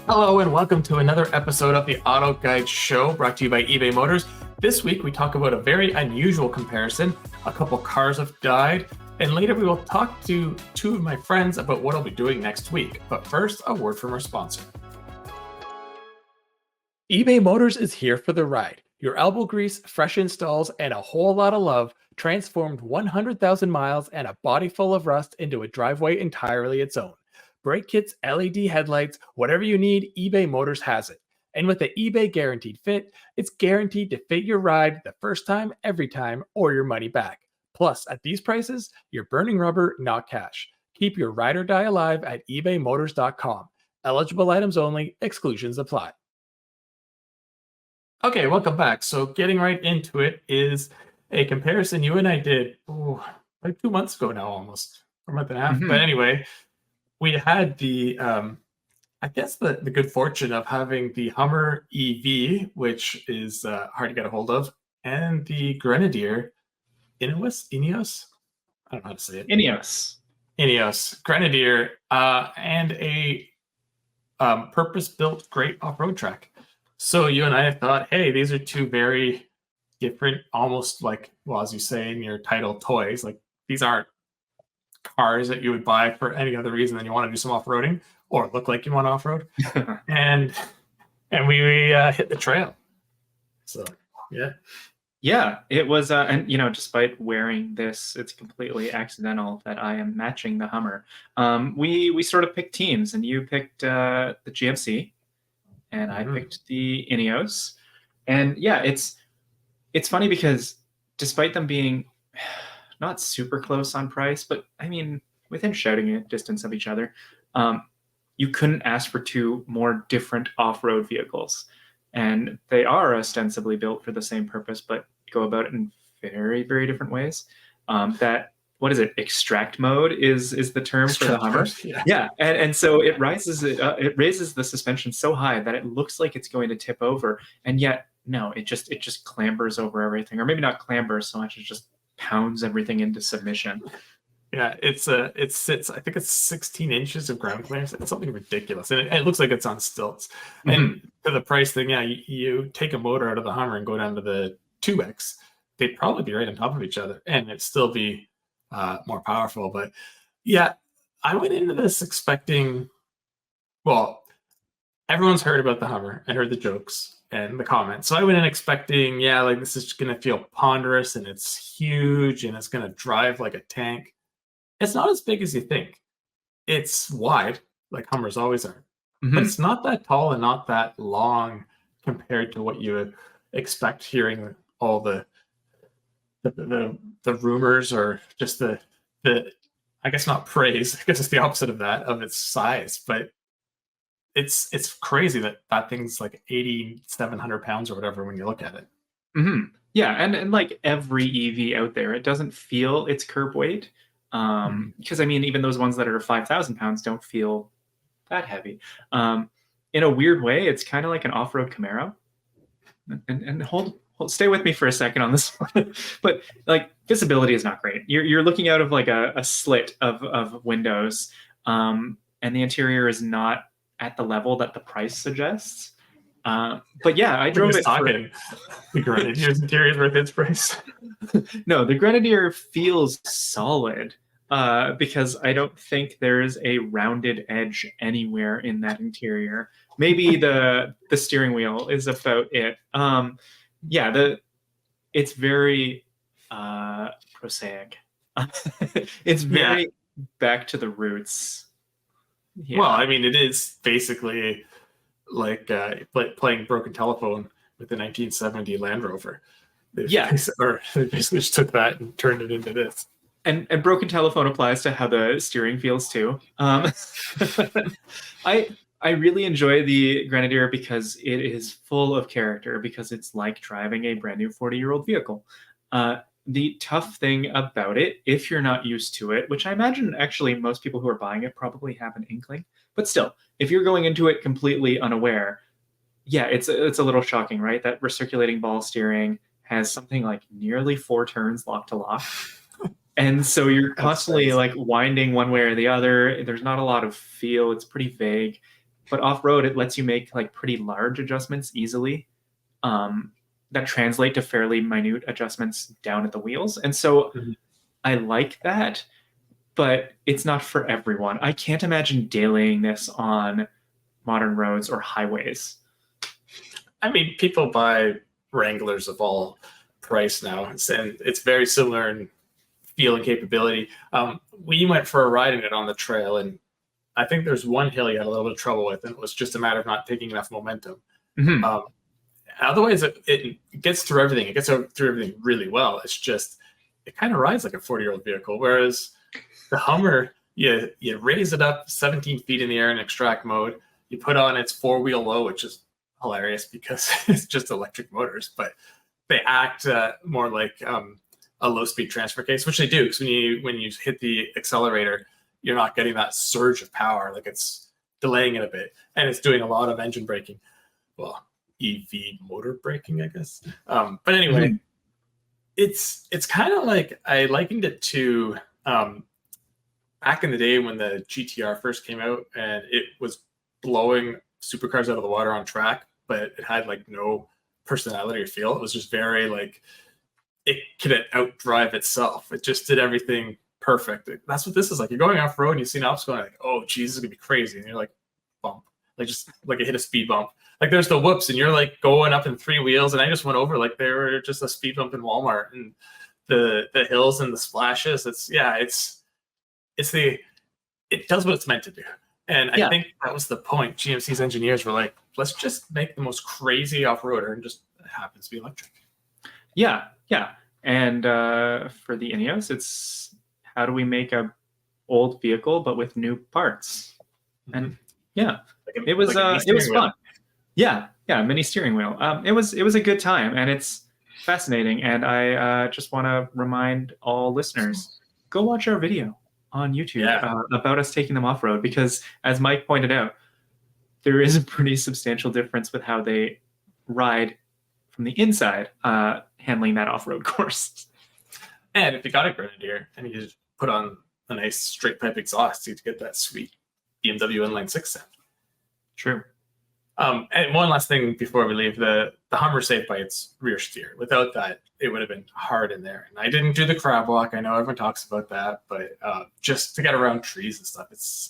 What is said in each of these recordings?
Hello and welcome to another episode of the Auto Guide Show, brought to you by eBay Motors. This week we talk about a very unusual comparison. A couple cars have died, and later we will talk to two of my friends about what I'll be doing next week. But first, a word from our sponsor. eBay Motors is here for the ride. Your elbow grease, fresh installs, and a whole lot of love transformed 100,000 miles and a body full of rust into a driveway entirely its own. Brake kits, LED headlights, whatever you need, eBay Motors has it. And with the eBay Guaranteed Fit, it's guaranteed to fit your ride the first time, every time, or your money back. Plus, at these prices, you're burning rubber, not cash. Keep your ride or die alive at ebaymotors.com. Eligible items only, exclusions apply. Okay, welcome back. So getting right into it is a comparison you and I did like 2 months ago now, almost, or a month and a half. But anyway, we had the, I guess the good fortune of having the Hummer EV, which is hard to get a hold of, and the Grenadier, Ineos? I don't know how to say it. Ineos, Grenadier, and a purpose-built great off-road track. So you and I thought, hey, these are two very different, almost like, well, as you say in your title, toys. Like, these aren't cars that you would buy for any other reason than you want to do some off-roading or look like you want to off-road. and we hit the trail. So yeah, it was and despite wearing this, it's completely accidental that I am matching the Hummer. We sort of picked teams, and you picked the GMC and I picked the Ineos. And yeah, it's funny because despite them being not super close on price, but I mean, within shouting distance of each other, you couldn't ask for two more different off-road vehicles. And they are ostensibly built for the same purpose, but go about it in very, very different ways. Extract mode is the term for the Hummer. Yeah. And so it raises the suspension so high that it looks like it's going to tip over. And yet, no, it just clambers over everything. Or maybe not clambers so much, it just pounds everything into submission. Yeah, it sits, I think it's 16 inches of ground clearance. It's something ridiculous. And it looks like it's on stilts. And for the price thing, yeah, you take a motor out of the Hummer and go down to the 2X, they'd probably be right on top of each other and it'd still be more powerful. But yeah, I went into this expecting, well, everyone's heard about the Hummer and heard the jokes and the comments. So I went in expecting, yeah, like this is going to feel ponderous and it's huge and it's going to drive like a tank. It's not as big as you think. It's wide, like Hummers always are. But it's not that tall and not that long compared to what you would expect hearing all the rumors or just the I guess not praise. I guess it's the opposite of that, of its size. But it's crazy that thing's like 8,700 pounds or whatever when you look at it. Yeah, and like every EV out there, it doesn't feel its curb weight. Because I mean, even those ones that are 5,000 pounds don't feel that heavy. In a weird way, it's kind of like an off-road Camaro. And stay with me for a second on this one. But like, visibility is not great. You're looking out of like a slit of windows, and the interior is not at the level that the price suggests. But yeah, I drove it. The Grenadier's interior is worth its price. No, the Grenadier feels solid because I don't think there's a rounded edge anywhere in that interior. Maybe the steering wheel is about it. It's very prosaic. It's very back to the roots. Yeah. Well, I mean, it is basically like playing Broken Telephone with the 1970 Land Rover. They basically just took that and turned it into this. And Broken Telephone applies to how the steering feels too. I really enjoy the Grenadier because it is full of character, because it's like driving a brand new 40-year-old vehicle. The tough thing about it, if you're not used to it, which I imagine actually most people who are buying it probably have an inkling, but still, if you're going into it completely unaware, yeah, it's a little shocking, right? That recirculating ball steering has something like nearly 4 turns lock to lock. And so you're That's constantly crazy. like winding one way or the other. There's not a lot of feel. It's pretty vague. But off-road, it lets you make like pretty large adjustments easily, that translate to fairly minute adjustments down at the wheels. And so Mhm. I like that, but it's not for everyone. I can't imagine dailying this on modern roads or highways. I mean, people buy Wranglers of all price now, and it's very similar in feel and capability. We went for a ride in it on the trail, and I think there's one hill you had a little bit of trouble with, and it was just a matter of not taking enough momentum. Mm-hmm. Otherwise, it gets through everything. It gets through everything really well. It's just it kind of rides like a 40-year-old vehicle, whereas the Hummer, you raise it up 17 feet in the air in extract mode. You put on its four-wheel low, which is hilarious because it's just electric motors, but they act more like a low-speed transfer case, which they do because when you hit the accelerator, you're not getting that surge of power. Like it's delaying it a bit, and it's doing a lot of engine braking. Well, EV motor braking, I guess. But anyway, Mm-hmm. it's kind of like I likened it to back in the day when the GTR first came out and it was blowing supercars out of the water on track, but it had like no personality or feel. It was just very like it could outdrive itself. It just did everything perfect. That's what this is like. You're going off road and you see an obstacle and like, oh, geez, this is gonna be crazy, and you're like, bump, like just like it hit a speed bump. Like there's the whoops, and you're like going up in three wheels, and I just went over like they were just a speed bump in Walmart, and the hills and the splashes. It's the it does what it's meant to do. And I Yeah, think that was the point. GMC's engineers were like, let's just make the most crazy off-roader, and just it happens to be electric. yeah, yeah. And for the Ineos, it's how do we make a old vehicle but with new parts? And Mhm. yeah, Like it was a mini it was steering wheel. fun. Yeah, yeah, mini steering wheel. It was a good time, and it's fascinating. And I just want to remind all listeners, go watch our video on YouTube Yeah. about us taking them off road, because as Mike pointed out, there is a pretty substantial difference with how they ride from the inside, handling that off road course. And if you got a Grenadier and you just put on a nice straight pipe exhaust, you get that sweet BMW inline six sound. True. And one last thing before we leave, the Hummer saved by its rear steer. Without that, it would have been hard in there. And I didn't do the crab walk. I know everyone talks about that, but just to get around trees and stuff,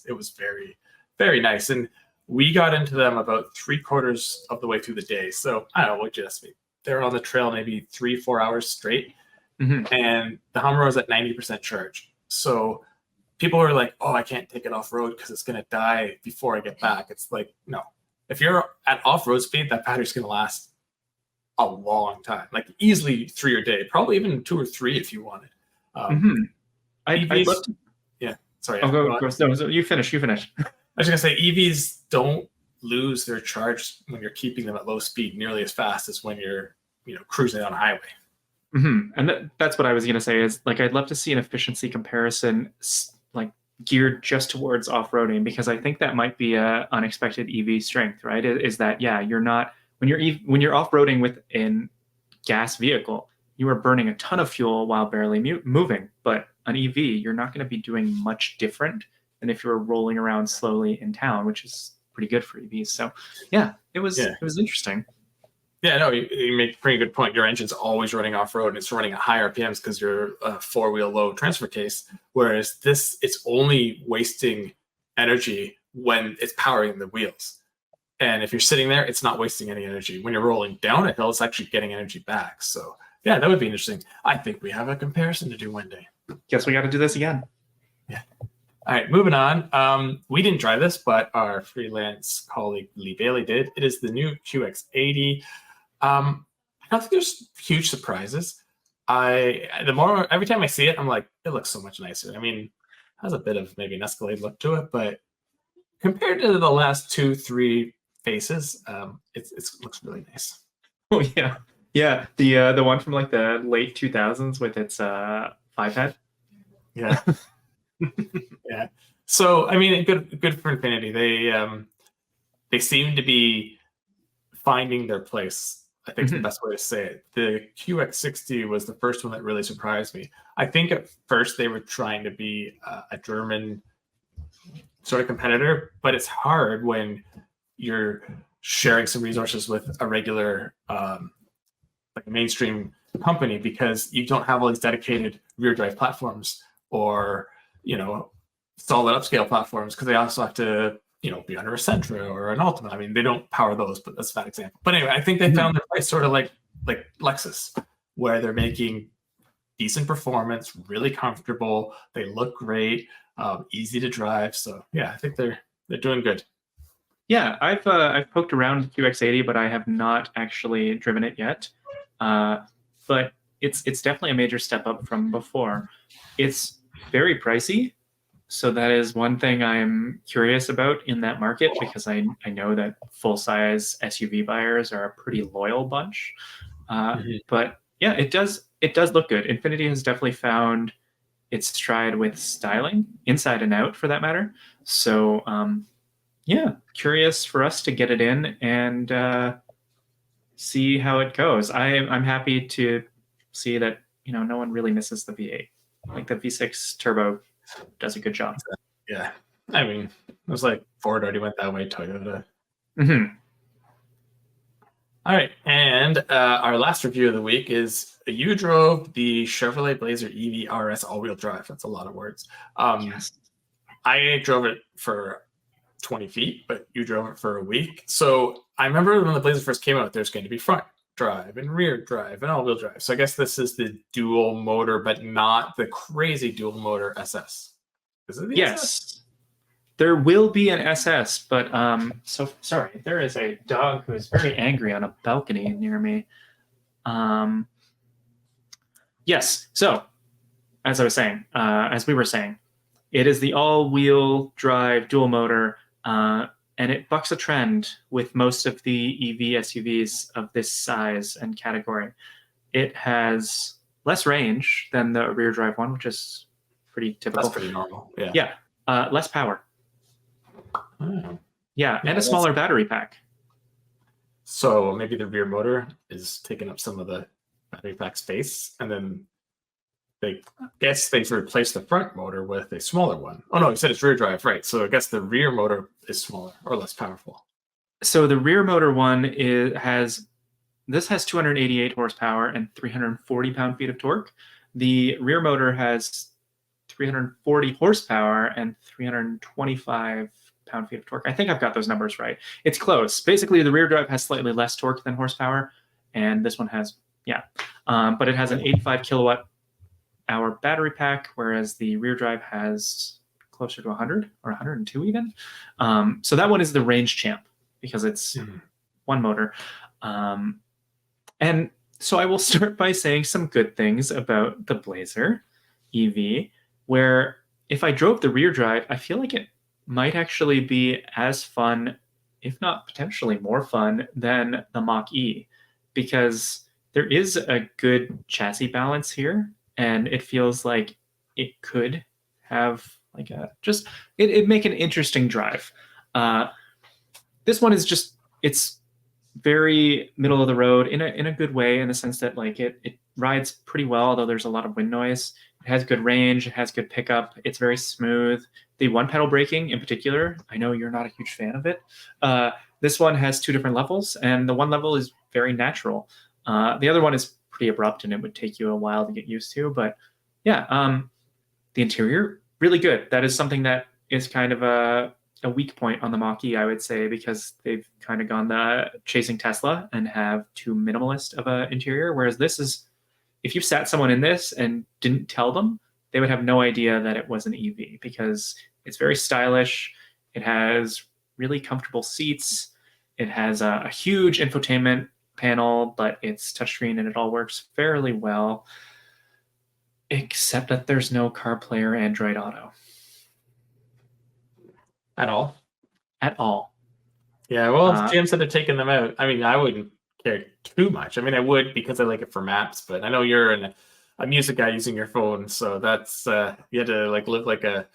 it was very, very nice. And we got into them about 3/4 of the way through the day. So I don't know what you estimate. They were on the trail maybe 3-4 hours straight, Mm-hmm. and the Hummer was at 90% charge. So people were like, "Oh, I can't take it off road because it's gonna die before I get back." It's like, no, if you're at off-road speed, that battery's going to last a long time, like easily 3 a day, probably even 2 or 3 if you wanted. Um, Mm-hmm. I'd love EVs, to. yeah, sorry, Oh, yeah, go on. no, you finish. You finish. I was going to say EVs don't lose their charge when you're keeping them at low speed nearly as fast as when you're cruising on a highway. Mm-hmm. And that's what I was going to say is like I'd love to see an efficiency comparison like geared just towards off-roading, because I think that might be a unexpected EV strength, right? Is that yeah, you're not when you're off-roading with an gas vehicle, you are burning a ton of fuel while barely moving, but an EV, you're not going to be doing much different than if you were rolling around slowly in town, which is pretty good for EVs. So yeah, Yeah. it was interesting. Yeah, no, you make a pretty good point. Your engine's always running off road and it's running at high RPMs because you're a four-wheel low transfer case. Whereas this, it's only wasting energy when it's powering the wheels. And if you're sitting there, it's not wasting any energy. When you're rolling down a hill, it's actually getting energy back. So yeah, that would be interesting. I think we have a comparison to do one day. Guess we got to do this again. Yeah. All right, moving on. We didn't try this, but our freelance colleague Lee Bailey did. It is the new QX80. I don't think there's huge surprises. Every time I see it, I'm like, it looks so much nicer. I mean, it has a bit of maybe an Escalade look to it, but compared to the last 2-3 faces, it looks really nice. Oh yeah, yeah. The one from like the late 2000s with its 5-head. Yeah, yeah. So I mean, good for Infiniti. They seem to be finding their place I think is the best way to say it. The QX60 was the first one that really surprised me. I think at first they were trying to be a German sort of competitor, but it's hard when you're sharing some resources with a regular, like a mainstream company, because you don't have all these dedicated rear drive platforms or, solid upscale platforms, because they also have to, be under a Sentra or an Ultima. I mean, they don't power those, but that's a bad example. But anyway, I think they found their place sort of like Lexus, where they're making decent performance, really comfortable. They look great, easy to drive. So yeah, I think they're doing good. Yeah, I've poked around the QX80, but I have not actually driven it yet. But it's definitely a major step up from before. It's very pricey, so that is one thing I'm curious about in that market, because I know that full-size SUV buyers are a pretty loyal bunch. But yeah, it does look good. Infiniti has definitely found its stride with styling, inside and out for that matter. So yeah, curious for us to get it in and see how it goes. I'm happy to see that no one really misses the V8. Like the V6 turbo does a good job. Yeah, I mean, it was like Ford already went that way. Toyota. All right, and our last review of the week is you drove the Chevrolet Blazer EV RS all-wheel drive. That's a lot of words. Yes. I drove it for 20 feet, but you drove it for a week. So I remember when the Blazer first came out, there's going to be front drive and rear drive and all-wheel drive. So I guess this is the dual motor, but not the crazy dual motor SS. Is it the Yes. SS? There will be an SS, but so sorry, there is a dog who is very angry on a balcony near me. Yes, so as we were saying, it is the all-wheel drive dual motor, and it bucks a trend with most of the EV SUVs of this size and category. It has less range than the rear drive one, which is pretty typical. That's pretty normal. Yeah. Yeah, less power. Oh. Yeah, and a smaller battery pack. So maybe the rear motor is taking up some of the battery pack space, and then they've replaced the front motor with a smaller one. Oh no, you said it's rear drive, right? So I guess the rear motor is smaller or less powerful. So the rear motor one has 288 horsepower and 340 pound-feet of torque. The rear motor has 340 horsepower and 325 pound-feet of torque. I think I've got those numbers right. It's close. Basically, the rear drive has slightly less torque than horsepower, and this one has, but it has an 85 kilowatt hour battery pack, whereas the rear drive has closer to 100 or 102 even. So that one is the range champ because it's one motor. And so I will start by saying some good things about the Blazer EV, where if I drove the rear drive, I feel like it might actually be as fun, if not potentially more fun, than the Mach-E, because there is a good chassis balance here, and it feels like it could have like it'd make an interesting drive. This one is it's very middle of the road in a good way, in the sense that like it rides pretty well, although there's a lot of wind noise. It has good range, it has good pickup, it's very smooth. The one pedal braking in particular, I know you're not a huge fan of it. This one has two different levels, and the one level is very natural. The other one is pretty abrupt, and it would take you a while to get used to. But yeah, the interior, really good. That is something that is kind of a weak point on the Mach-E, I would say, because they've kind of gone the chasing Tesla and have too minimalist of an interior. Whereas this is, if you sat someone in this and didn't tell them, they would have no idea that it was an EV, because it's very stylish. It has really comfortable seats. It has a huge infotainment panel, but it's touchscreen and it all works fairly well, except that there's no CarPlay or Android Auto. At all? At all. Yeah, well, GM said they're taking them out. I mean, I wouldn't care too much. I mean, I would because I like it for maps, but I know you're a music guy using your phone, so that's you had to like live like a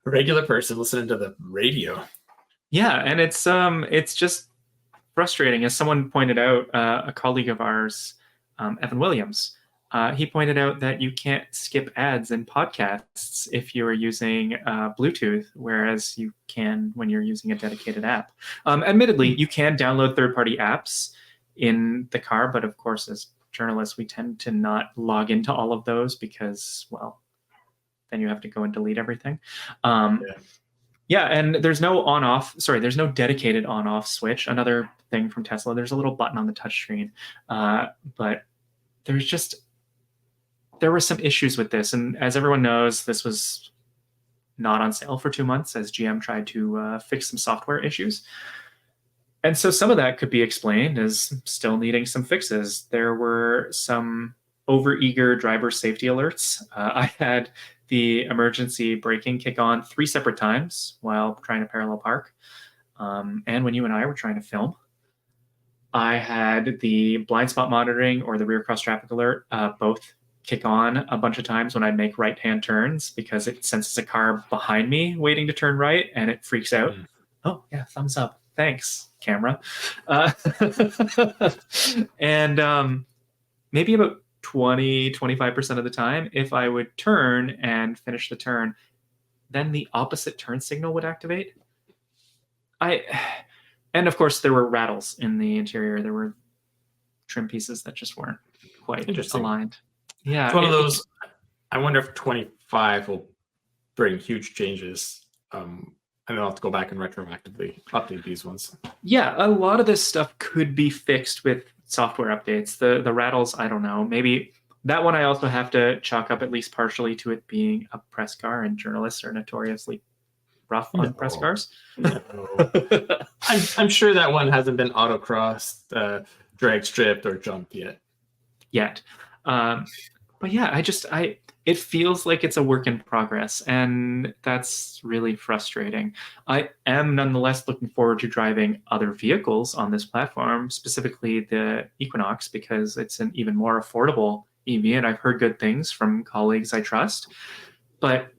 regular person listening to the radio. Yeah, and it's just frustrating. As someone pointed out, a colleague of ours, Evan Williams, he pointed out that you can't skip ads in podcasts if you are using Bluetooth, whereas you can when you're using a dedicated app. Admittedly, you can download third-party apps in the car, but of course, as journalists, we tend to not log into all of those because, well, then you have to go and delete everything. Yeah, and there's no on-off. Sorry, there's no dedicated on-off switch. Another thing from Tesla, there's a little button on the touchscreen, but there were some issues with this, and as everyone knows, this was not on sale for 2 months as GM tried to fix some software issues. And so some of that could be explained as still needing some fixes. There were some overeager driver safety alerts. I had the emergency braking kick on 3 separate times while trying to parallel park. And when you and I were trying to film, I had the blind spot monitoring or the rear cross traffic alert both kick on a bunch of times when I make right-hand turns because it senses a car behind me waiting to turn right and it freaks out. Oh, yeah, thumbs up. Thanks, camera. And maybe about 20-25% of the time, if I would turn and finish the turn, then the opposite turn signal would activate. And of course, there were rattles in the interior. There were trim pieces that just weren't quite aligned. Yeah, it's one of those. I wonder if 25 will bring huge changes. And I'll have to go back and retroactively update these ones. Yeah, a lot of this stuff could be fixed with software updates. The rattles, I don't know. Maybe that one I also have to chalk up at least partially to it being a press car, and journalists are notoriously rough on press cars. No. I'm sure that one hasn't been autocrossed, drag stripped, or jumped yet. But yeah, it feels like it's a work in progress, and that's really frustrating. I am nonetheless looking forward to driving other vehicles on this platform, specifically the Equinox, because it's an even more affordable EV, and I've heard good things from colleagues I trust. But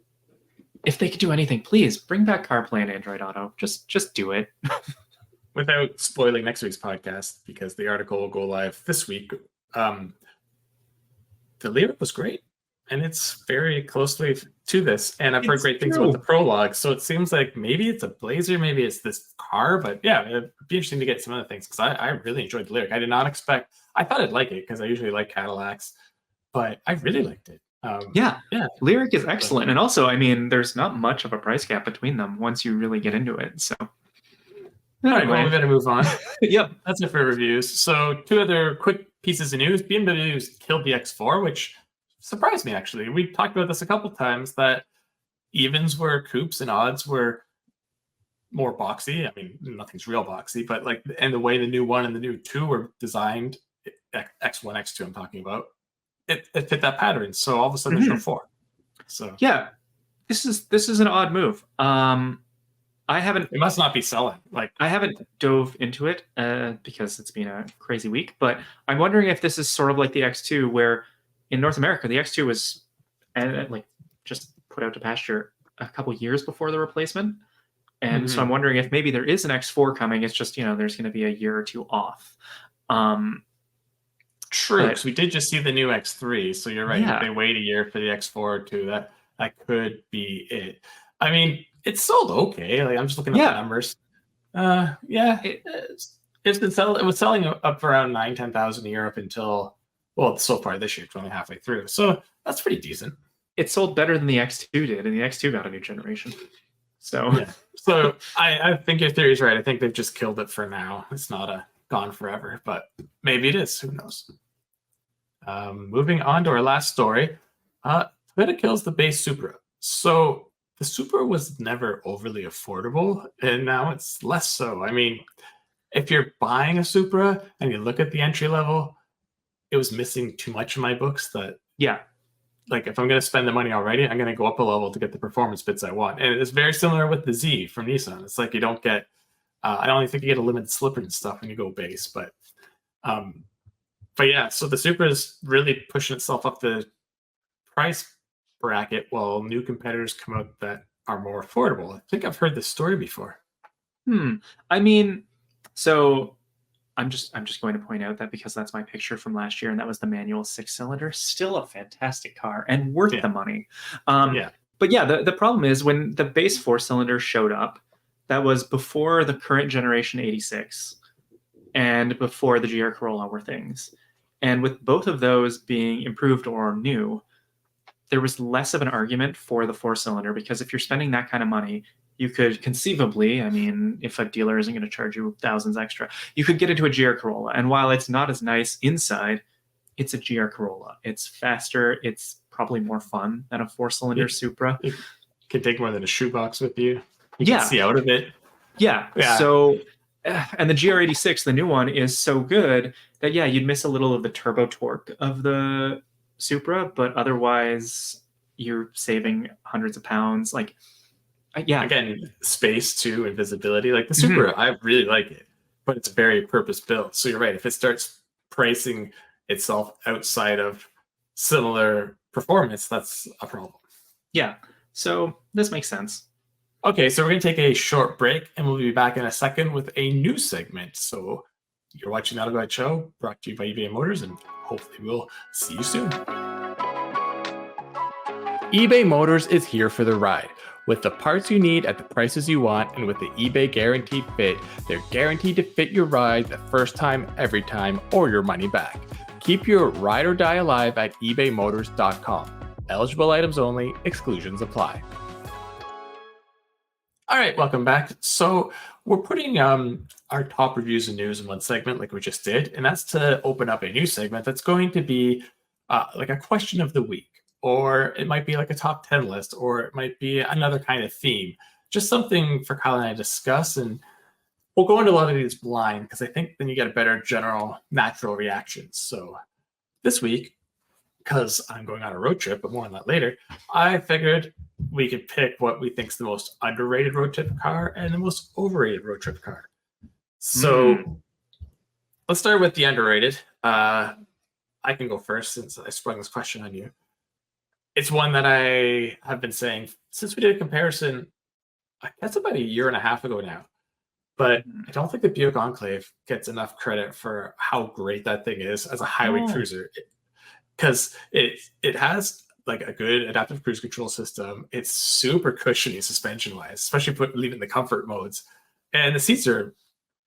if they could do anything, please bring back CarPlay and Android Auto. Just do it. Without spoiling next week's podcast, because the article will go live this week. The Lyric was great, and it's very closely to this. And I've heard great things about the prologue, so it seems like maybe it's a Blazer, maybe it's this car. But yeah, it'd be interesting to get some other things because I really enjoyed the Lyric. I did not expect. I thought I'd like it because I usually like Cadillacs, but I really liked it. Yeah, Lyric is excellent, and also, I mean, there's not much of a price gap between them once you really get into it. So, all right, well, we better move on. Yep, that's it for reviews. So, 2 other quick pieces of news. BMW's killed the X4, which surprised me, actually. We talked about this a couple times, that evens were coupes and odds were more boxy. I mean, nothing's real boxy, but and the way the new 1 and the new 2 were designed, X1, X2 I'm talking about, it fit that pattern. So all of a sudden there's no 4. So yeah, this is an odd move. It must not be selling. I haven't dove into it because it's been a crazy week, but I'm wondering if this is sort of like the X2, where in North America the X2 was just put out to pasture a couple years before the replacement, and so I'm wondering if maybe there is an X4 coming. It's just there's going to be a year or 2 off. True, because we did just see the new X3, so you're right. Yeah. If they wait a year for the X4 or 2, that could be it. I mean, it's sold okay. I'm just looking at the numbers. It's been selling. It was selling up around 9,000-10,000 a year up until so far this year. It's only halfway through, so that's pretty decent. It sold better than the X2 did, and the X2 got a new generation. So so I think your theory is right. I think they've just killed it for now. It's not gone forever, but maybe it is. Who knows? Moving on to our last story, Toyota kills the base Supra. So the Supra was never overly affordable, and now it's less so. I mean, if you're buying a Supra and you look at the entry level, it was missing too much in my books. That if I'm going to spend the money already, I'm going to go up a level to get the performance bits I want. And it's very similar with the Z from Nissan. It's like you don't get, I don't even think you get a limited slipper and stuff when you go base, but yeah, so the Supra is really pushing itself up the price bracket while new competitors come out that are more affordable. I think I've heard this story before. I mean, so I'm just going to point out that because that's my picture from last year, and that was the manual 6-cylinder, still a fantastic car and worth the money. Yeah. But yeah, the problem is when the base 4-cylinder showed up, that was before the current generation 86 and before the GR Corolla were things. And with both of those being improved or new, there was less of an argument for the 4-cylinder, because if you're spending that kind of money, you could conceivably, I mean, if a dealer isn't going to charge you thousands extra, you could get into a GR Corolla. And while it's not as nice inside, it's a GR Corolla. It's faster. It's probably more fun than a 4-cylinder Supra. It can take more than a shoebox with you. You Yeah. can see out of it. Yeah. So, and the GR86, the new one, is so good that, yeah, you'd miss a little of the turbo torque of the Supra, but otherwise you're saving hundreds of pounds. Like, yeah. Again, space too, and visibility. Like the Supra, I really like it, but it's very purpose built. So you're right. If it starts pricing itself outside of similar performance, that's a problem. Yeah. So this makes sense. Okay, so we're going to take a short break, and we'll be back in a second with a new segment. So you're watching the AutoGuide Show, brought to you by eBay Motors, and hopefully we'll see you soon. eBay Motors is here for the ride. With the parts you need at the prices you want, and with the eBay Guaranteed Fit, they're guaranteed to fit your ride the first time, every time, or your money back. Keep your ride or die alive at ebaymotors.com. Eligible items only, exclusions apply. All right, welcome back. So we're putting our top reviews and news in one segment like we just did, and that's to open up a new segment that's going to be like a question of the week, or it might be like a top 10 list, or it might be another kind of theme, just something for Kyle and I to discuss. And we'll go into a lot of these blind, because I think then you get a better general natural reaction. So this week, because I'm going on a road trip, but more on that later, I figured we could pick what we think is the most underrated road trip car and the most overrated road trip car. So let's start with the underrated. I can go first since I sprung this question on you. It's one that I have been saying since we did a comparison, I guess about a year and a half ago now. But I don't think the Buick Enclave gets enough credit for how great that thing is as a highway cruiser. Because it has like a good adaptive cruise control system. It's super cushiony suspension wise, especially leaving the comfort modes, and the seats are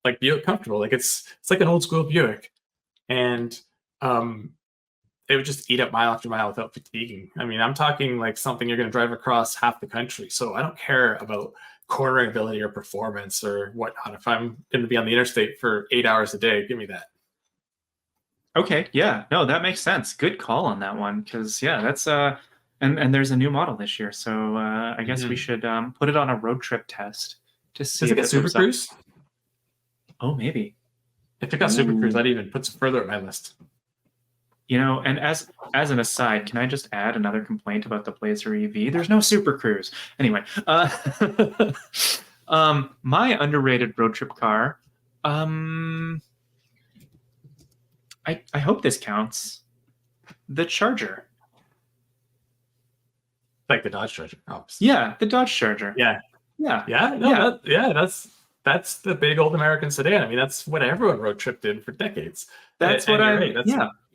like Buick comfortable. Like it's like an old school Buick, and it would just eat up mile after mile without fatiguing. I mean, I'm talking like something you're going to drive across half the country. So I don't care about cornering ability or performance or whatnot. If I'm going to be on the interstate for 8 hours a day, give me that. Okay, yeah, no, that makes sense. Good call on that one, because yeah, that's and there's a new model this year, so I guess we should put it on a road trip test to see. Does it get Super Cruise? Oh, maybe. If it got Super Cruise, that even puts it further on my list. You know, and as an aside, can I just add another complaint about the Blazer EV? There's no Super Cruise. Anyway, my underrated road trip car. I hope this counts. The Charger. Like the Dodge Charger, obviously. Yeah, the Dodge Charger. Yeah. That's the big old American sedan. I mean, that's what everyone road tripped in for decades. That's what I. Right.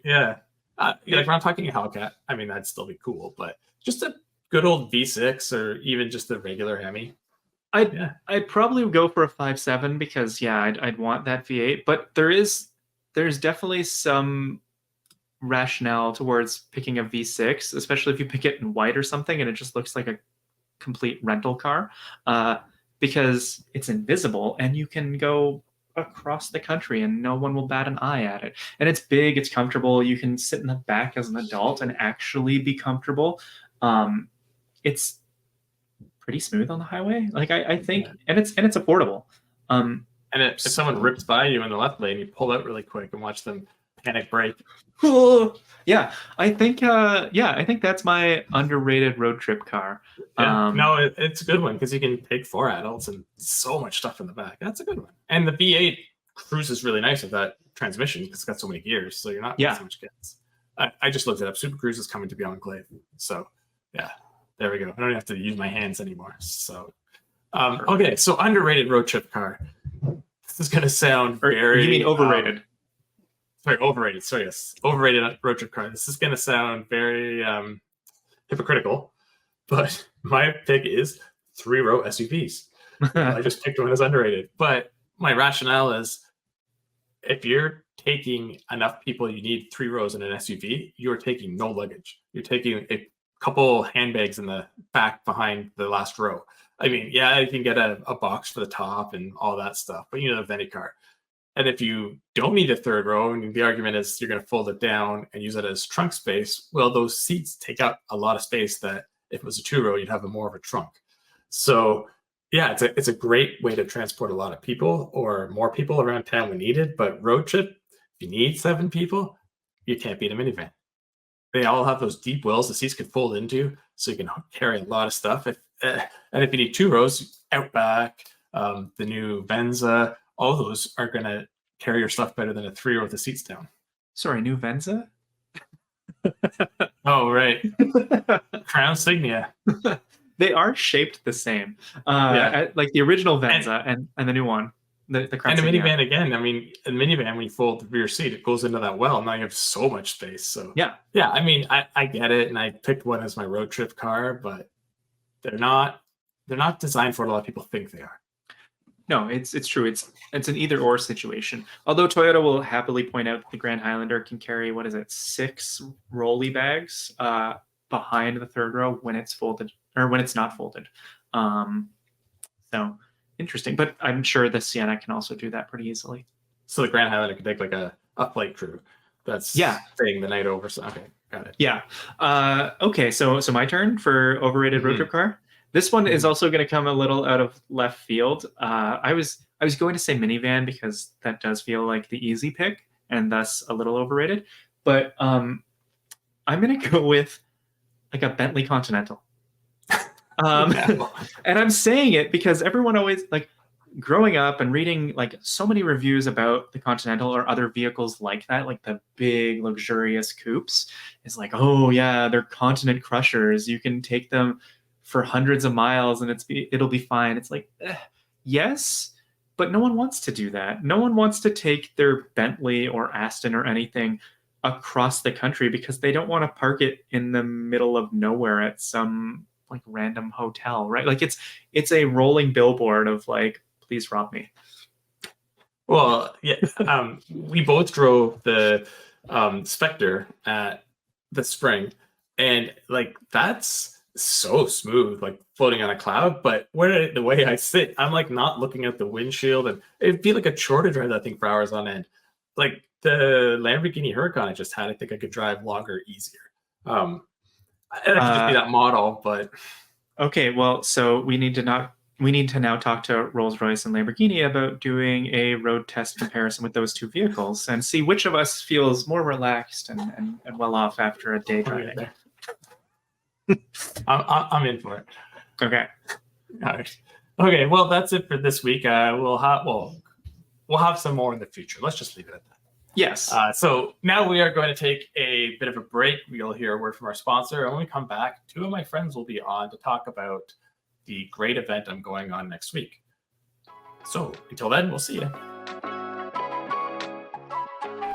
Yeah. Like when I'm talking a Hellcat, I mean that'd still be cool, but just a good old V6 or even just the regular Hemi. I'd probably go for a 5.7 because I'd want that V8, but there's definitely some rationale towards picking a V6, especially if you pick it in white or something and it just looks like a complete rental car, because it's invisible and you can go across the country and no one will bat an eye at it. And it's big, it's comfortable. You can sit in the back as an adult and actually be comfortable. It's pretty smooth on the highway. Like I think, and it's affordable. And if someone rips by you in the left lane, you pull out really quick and watch them panic brake. Yeah, I think that's my underrated road trip car. No, it's a good one because you can take 4 adults and so much stuff in the back. That's a good one. And the V8 cruises really nice with that transmission because it's got so many gears, so you're not so much gas. I just looked it up. Super Cruise is coming to be Enclave. So yeah, there we go. I don't have to use my hands anymore. So okay, so underrated road trip car. is going to sound Or very... you mean overrated? Overrated. Sorry, yes. Overrated road trip car. This is going to sound very hypocritical, but my pick is 3-row SUVs. I just picked one as underrated. But my rationale is, if you're taking enough people, you need 3 rows in an SUV, you're taking no luggage. You're taking a couple handbags in the back behind the last row. I mean, yeah, you can get a box for the top and all that stuff, but you need a Venti car. And if you don't need a 3rd row, and the argument is you're going to fold it down and use it as trunk space, well, those seats take up a lot of space that if it was a 2-row, you'd have more of a trunk. So yeah, it's a great way to transport a lot of people or more people around town when needed. But road trip, if you need 7 people, you can't beat a minivan. They all have those deep wheels the seats can fold into, so you can carry a lot of stuff. And if you need 2 rows, Outback, the new Venza, all those are going to carry your stuff better than a 3-row with the seats down. Sorry, new Venza? Oh, right. Crown Signia. They are shaped the same. Like the original Venza and the new one. The Crown and a Signia. minivan again. I mean, a minivan, when you fold the rear seat, it goes into that well. Now you have so much space. So yeah. I mean, I get it, and I picked one as my road trip car, but they're not designed for what a lot of people think they are. No, it's true. It's an either or situation. Although Toyota will happily point out that the Grand Highlander can carry 6 rolly bags behind the 3rd row when it's folded or when it's not folded. So interesting, but I'm sure the Sienna can also do that pretty easily. So the Grand Highlander can take like a flight crew that's staying the night over. So okay, got it. Yeah. Okay, so my turn for overrated road trip car. This one is also going to come a little out of left field. I was going to say minivan because that does feel like the easy pick and thus a little overrated. But I'm going to go with like a Bentley Continental. And I'm saying it because everyone always, like, growing up and reading like so many reviews about the Continental or other vehicles like that, like the big luxurious coupes, is like, oh yeah, they're continent crushers. You can take them for hundreds of miles and it'll be fine. It's like, yes, but no one wants to do that. No one wants to take their Bentley or Aston or anything across the country because they don't want to park it in the middle of nowhere at some like random hotel, right? Like it's a rolling billboard of like, please rob me. Well, yeah, we both drove the Spectre at the spring, and like that's so smooth, like floating on a cloud. But the way I sit, I'm like not looking at the windshield, and it'd be like a chore to drive that thing for hours on end. Like the Lamborghini Huracan I just had, I think I could drive longer, easier. And it could just be that model, but okay. Well, so we need to now talk to Rolls-Royce and Lamborghini about doing a road test comparison with those two vehicles and see which of us feels more relaxed and well off after a day driving. I'm in for it. Okay. All right. Okay. Well, that's it for this week. We'll have some more in the future. Let's just leave it at that. Yes. So now we are going to take a bit of a break. We'll hear a word from our sponsor. And when we come back, 2 of my friends will be on to talk about the great event I'm going on next week. So until then, we'll see you.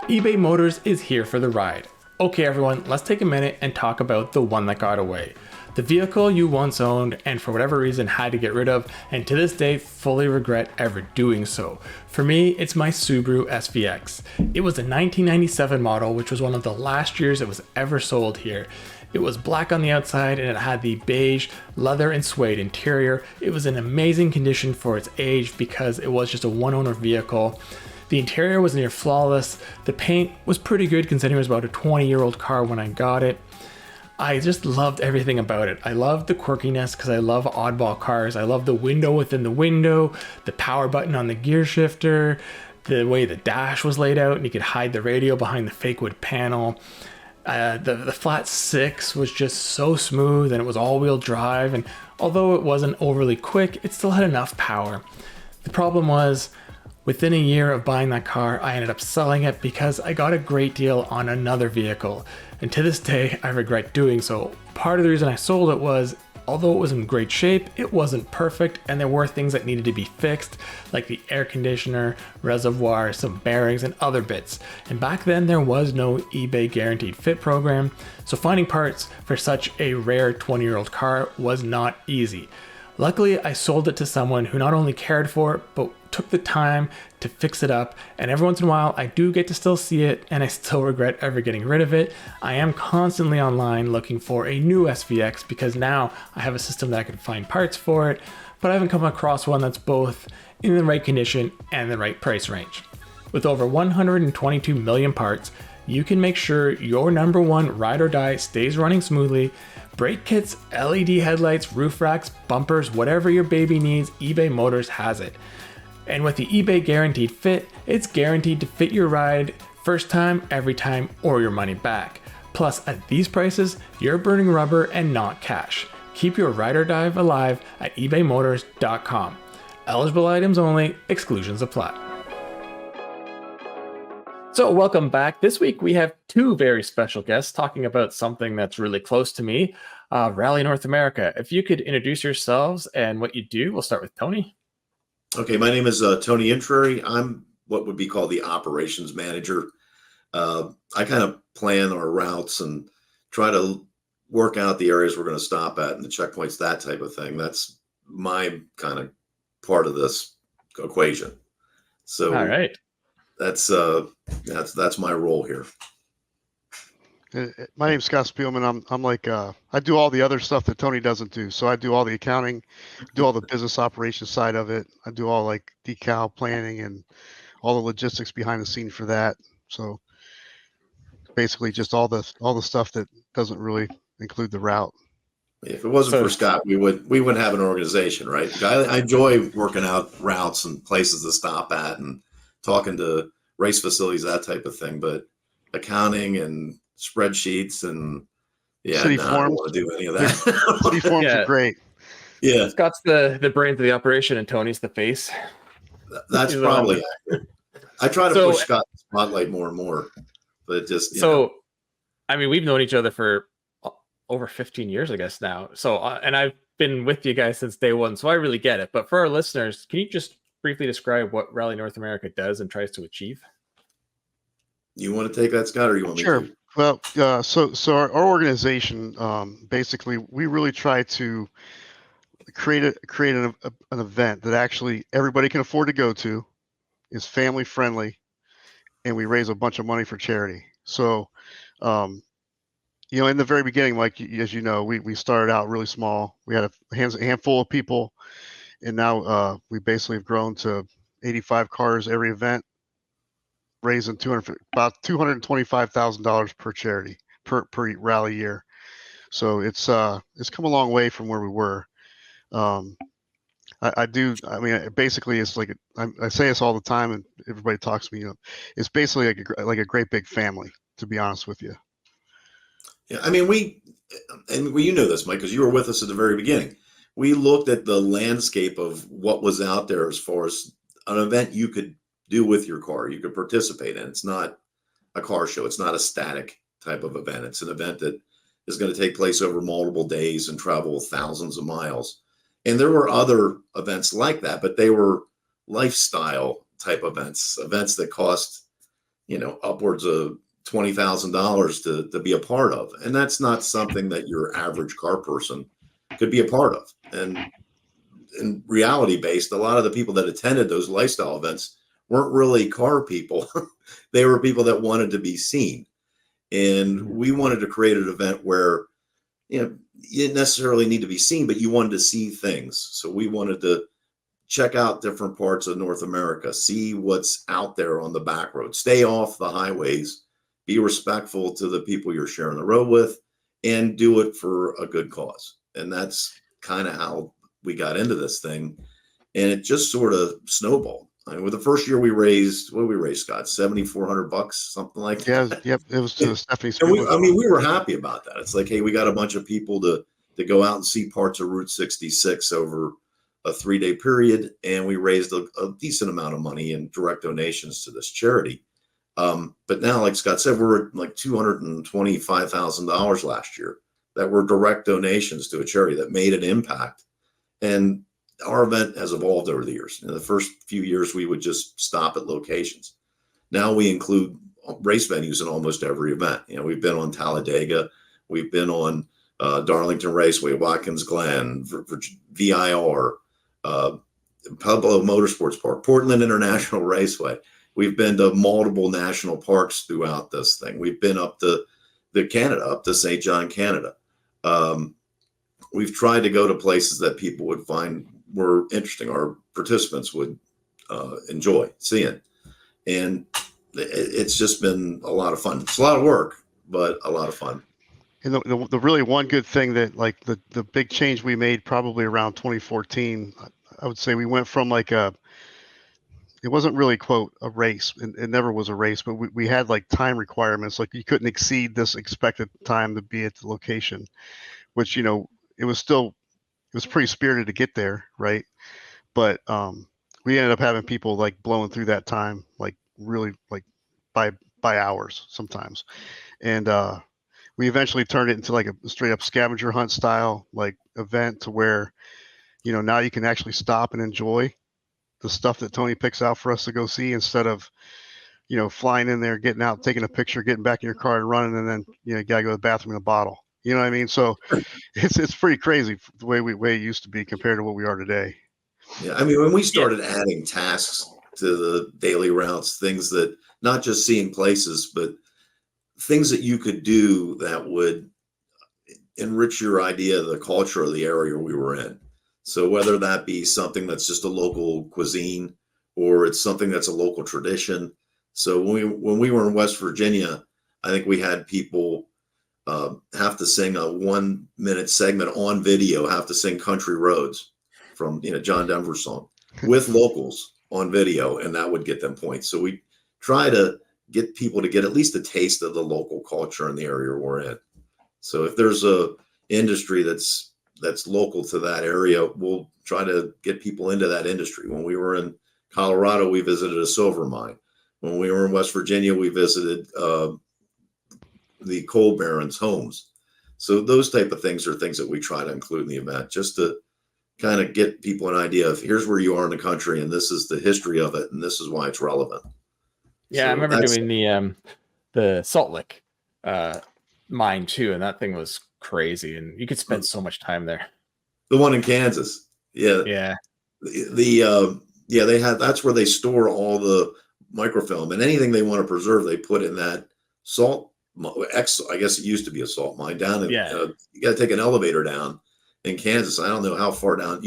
eBay Motors is here for the ride. Okay, everyone, let's take a minute and talk about the one that got away. The vehicle you once owned and for whatever reason had to get rid of, and to this day fully regret ever doing so. For me, it's my Subaru SVX. It was a 1997 model, which was one of the last years it was ever sold here. It was black on the outside and it had the beige leather and suede interior. It was in amazing condition for its age because it was just a one-owner vehicle. The interior was near flawless. The paint was pretty good considering it was about a 20-year-old car when I got it. I just loved everything about it. I loved the quirkiness because I love oddball cars. I love the window within the window, the power button on the gear shifter, the way the dash was laid out and you could hide the radio behind the fake wood panel. The flat 6 was just so smooth and it was all-wheel drive, and although it wasn't overly quick, it still had enough power. The problem was, within a year of buying that car, I ended up selling it because I got a great deal on another vehicle. And to this day, I regret doing so. Part of the reason I sold it was Although it was in great shape, it wasn't perfect, and there were things that needed to be fixed, like the air conditioner, reservoir, some bearings, and other bits. And back then there was no eBay guaranteed fit program, so finding parts for such a rare 20-year-old car was not easy. Luckily, I sold it to someone who not only cared for it, but took the time to fix it up, and every once in a while I do get to still see it, and I still regret ever getting rid of it. I am constantly online looking for a new SVX because now I have a system that I can find parts for it, but I haven't come across one that's both in the right condition and the right price range. With over 122 million parts, you can make sure your number one ride or die stays running smoothly. Brake kits, LED headlights, roof racks, bumpers, whatever your baby needs, eBay Motors has it. And with the eBay Guaranteed Fit, it's guaranteed to fit your ride first time, every time, or your money back. Plus, at these prices, you're burning rubber and not cash. Keep your ride or die alive at ebaymotors.com. Eligible items only, exclusions apply. So welcome back. This week we have two very special guests talking about something that's really close to me, Rally North America. If you could introduce yourselves and what you do, we'll start with Tony. Okay, my name is Tony Intrieri. I'm what would be called the operations manager. I kind of plan our routes and try to work out the areas we're going to stop at and the checkpoints, that type of thing. That's my kind of part of this equation. So all right. That's my role here. My name's Scott Spielman. I'm like I do all the other stuff that Tony doesn't do. So I do all the accounting, do all the business operations side of it. I do all like decal planning and all the logistics behind the scene for that. So basically just all the stuff that doesn't really include the route. If it wasn't for Scott, we wouldn't have an organization, right? I enjoy working out routes and places to stop at and talking to race facilities, that type of thing. But accounting and spreadsheets and city I forms. don't want to do any of that. City forms are great. Yeah, Scott's the brains of the operation and Tony's the face. That's probably accurate. I try to push Scott in the spotlight more and more, but it just I mean, we've known each other for over 15 years, I guess now. So and I've been with you guys since day one, so I really get it. But for our listeners, can you just briefly describe what Rally North America does and tries to achieve? You want to take that, Scott, or you want me to? Well, so our organization, basically, we really try to create an event that actually everybody can afford to go to, is family friendly, and we raise a bunch of money for charity. So, in the very beginning, like as you know, we started out really small. We had a handful of people, and now we basically have grown to 85 cars every event, raising about $225,000 per charity per rally year. So it's come a long way from where we were. Basically it's like I say this all the time, and everybody talks to me. It's basically like a great big family, to be honest with you. Yeah, I mean, you know this, Mike, because you were with us at the very beginning. We looked at the landscape of what was out there as far as an event you could do with your car, you could participate in. It's not a car show. It's not a static type of event. It's an event that is going to take place over multiple days and travel thousands of miles. And there were other events like that, but they were lifestyle type events that cost, upwards of $20,000 to be a part of. And that's not something that your average car person could be a part of. And in reality based, a lot of the people that attended those lifestyle events weren't really car people. They were people that wanted to be seen. And we wanted to create an event where, you didn't necessarily need to be seen, but you wanted to see things. So we wanted to check out different parts of North America, see what's out there on the back road, stay off the highways, be respectful to the people you're sharing the road with, and do it for a good cause. And that's kind of how we got into this thing. And it just sort of snowballed. I mean, with the first year we raised, what did we raise, Scott? $7,400, something like that. Yeah, yep. It was to Stephanie. We were happy about that. It's like, hey, we got a bunch of people to go out and see parts of Route 66 over a 3-day period, and we raised a decent amount of money in direct donations to this charity. But now, like Scott said, we're at like $225,000 last year that were direct donations to a charity that made an impact. And our event has evolved over the years. In the first few years, we would just stop at locations. Now we include race venues in almost every event. We've been on Talladega, we've been on Darlington Raceway, Watkins Glen, VIR, Pueblo Motorsports Park, Portland International Raceway. We've been to multiple national parks throughout this thing. We've been up to Canada, up to St. John, Canada. We've tried to go to places that people would find were interesting, our participants would enjoy seeing. And it's just been a lot of fun. It's a lot of work, but a lot of fun. And the really one good thing that, like, the big change we made probably around 2014, I would say we went from like it wasn't really, quote, a race. It never was a race, but we had like time requirements. Like you couldn't exceed this expected time to be at the location, which, it was pretty spirited to get there. Right. But we ended up having people like blowing through that time, like really like by hours sometimes. And we eventually turned it into like a straight up scavenger hunt style like event to where, now you can actually stop and enjoy the stuff that Tony picks out for us to go see, instead of, flying in there, getting out, taking a picture, getting back in your car and running, and then, you gotta go to the bathroom in a bottle. You know what I mean? So it's pretty crazy the way it used to be compared to what we are today. Yeah. I mean, when we started adding tasks to the daily routes, things that not just seeing places, but things that you could do that would enrich your idea of the culture of the area we were in. So whether that be something that's just a local cuisine, or it's something that's a local tradition. So when we were in West Virginia, I think we had people have to sing a 1-minute segment on video, have to sing Country Roads from John Denver's song with locals on video, and that would get them points. So we try to get people to get at least a taste of the local culture in the area we're in. So if there's a industry that's local to that area, we'll try to get people into that industry. When we were in Colorado, we visited a silver mine. When we were in West Virginia, we visited the coal barons' homes. So those type of things are things that we try to include in the event, just to kind of get people an idea of here's where you are in the country, and this is the history of it, and this is why it's relevant. Yeah, So I remember doing the Salt Lick mine too, and that thing was crazy, and you could spend so much time there. The one in Kansas, Yeah. They had, that's where they store all the microfilm, and anything they want to preserve, they put in that salt. I guess it used to be a salt mine down in. You got to take an elevator down in Kansas. I don't know how far down.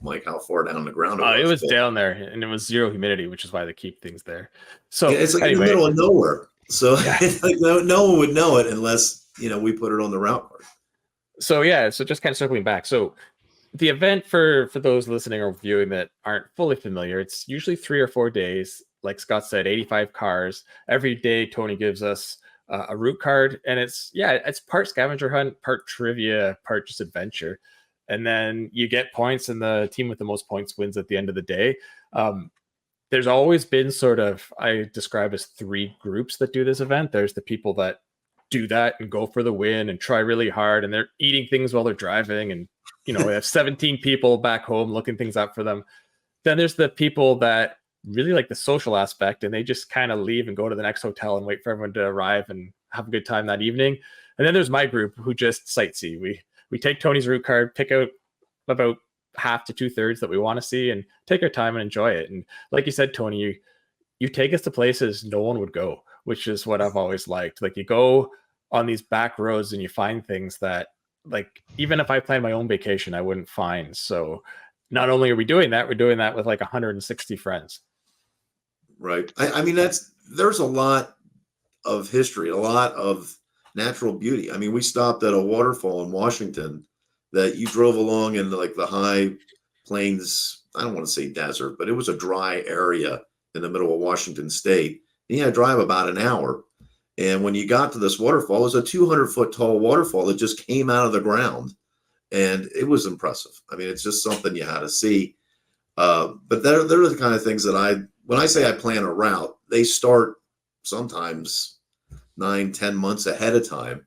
Mike, how far down the ground it was down there, and it was zero humidity, which is why they keep things there. So it's like in the middle of nowhere. So like no one would know it unless we put it on the route card. So just kind of circling back. So the event, for those listening or viewing that aren't fully familiar, it's usually 3 or 4 days. Like Scott said, 85 cars. Every day, Tony gives us a route card, and it's part scavenger hunt, part trivia, part just adventure. And then you get points, and the team with the most points wins at the end of the day. There's always been sort of, I describe as 3 groups that do this event. There's the people that do that and go for the win and try really hard, and they're eating things while they're driving, and we have 17 people back home looking things up for them. Then there's the people that really like the social aspect, and they just kind of leave and go to the next hotel and wait for everyone to arrive and have a good time that evening. And then there's my group who just sightsee. We take Tony's route card, pick out about half to 2/3 that we want to see, and take our time and enjoy it. And like you said, Tony, you take us to places no one would go, which is what I've always liked. Like, you go on these back roads and you find things that, like, even if I planned my own vacation, I wouldn't find. So not only are we doing that, we're doing that with like 160 friends. Right. I mean, there's a lot of history, a lot of natural beauty. I mean, we stopped at a waterfall in Washington that you drove along in like the high plains. I don't want to say desert, but it was a dry area in the middle of Washington State. And you had to drive about an hour. And when you got to this waterfall, it was a 200-foot tall waterfall that just came out of the ground. And it was impressive. I mean, it's just something you had to see. But they're the kind of things that when I say I plan a route, they start sometimes 9-10 months ahead of time.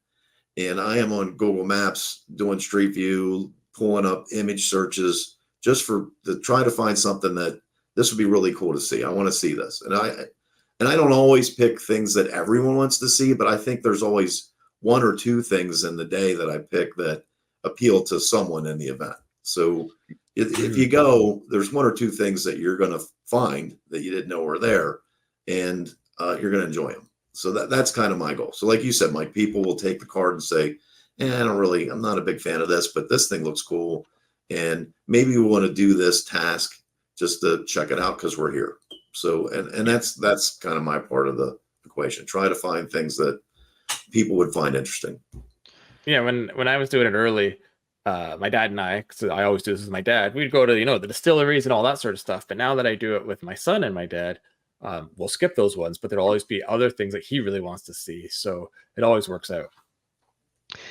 and I am on Google Maps doing Street View, pulling up image searches just to try to find something that this would be really cool to see. I want to see this. And I don't always pick things that everyone wants to see, but I think there's always one or two things in the day that I pick that appeal to someone in the event. So if you go, there's one or two things that you're going to find that you didn't know were there, and you're going to enjoy them. So that's kind of my goal. So like you said, Mike, people will take the card and say, I'm not a big fan of this, but this thing looks cool. And maybe we want to do this task just to check it out because we're here. So, and that's kind of my part of the equation. Try to find things that people would find interesting. Yeah, when I was doing it early, my dad and I, because I always do this with my dad, we'd go to the distilleries and all that sort of stuff. But now that I do it with my son and my dad, we'll skip those ones. But there'll always be other things that he really wants to see. So it always works out.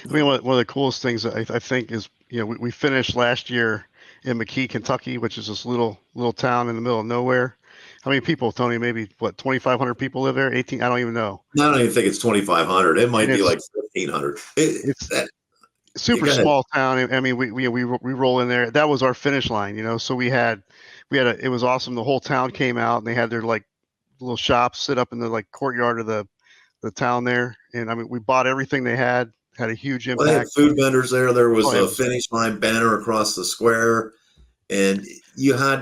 I mean, one of the coolest things I think is, we finished last year in McKee, Kentucky, which is this little town in the middle of nowhere. How many people, Tony? Maybe 2,500 people live there? 18? I don't even know. I don't even think it's 2,500. It might be like 1,500. It's super small town. I mean, we roll in there. That was our finish line, So it was awesome. The whole town came out and they had their like little shops sit up in the like courtyard of the town there. And I mean, we bought everything they had a huge impact. Well, they had food vendors there. There was a finish line banner across the square, and you got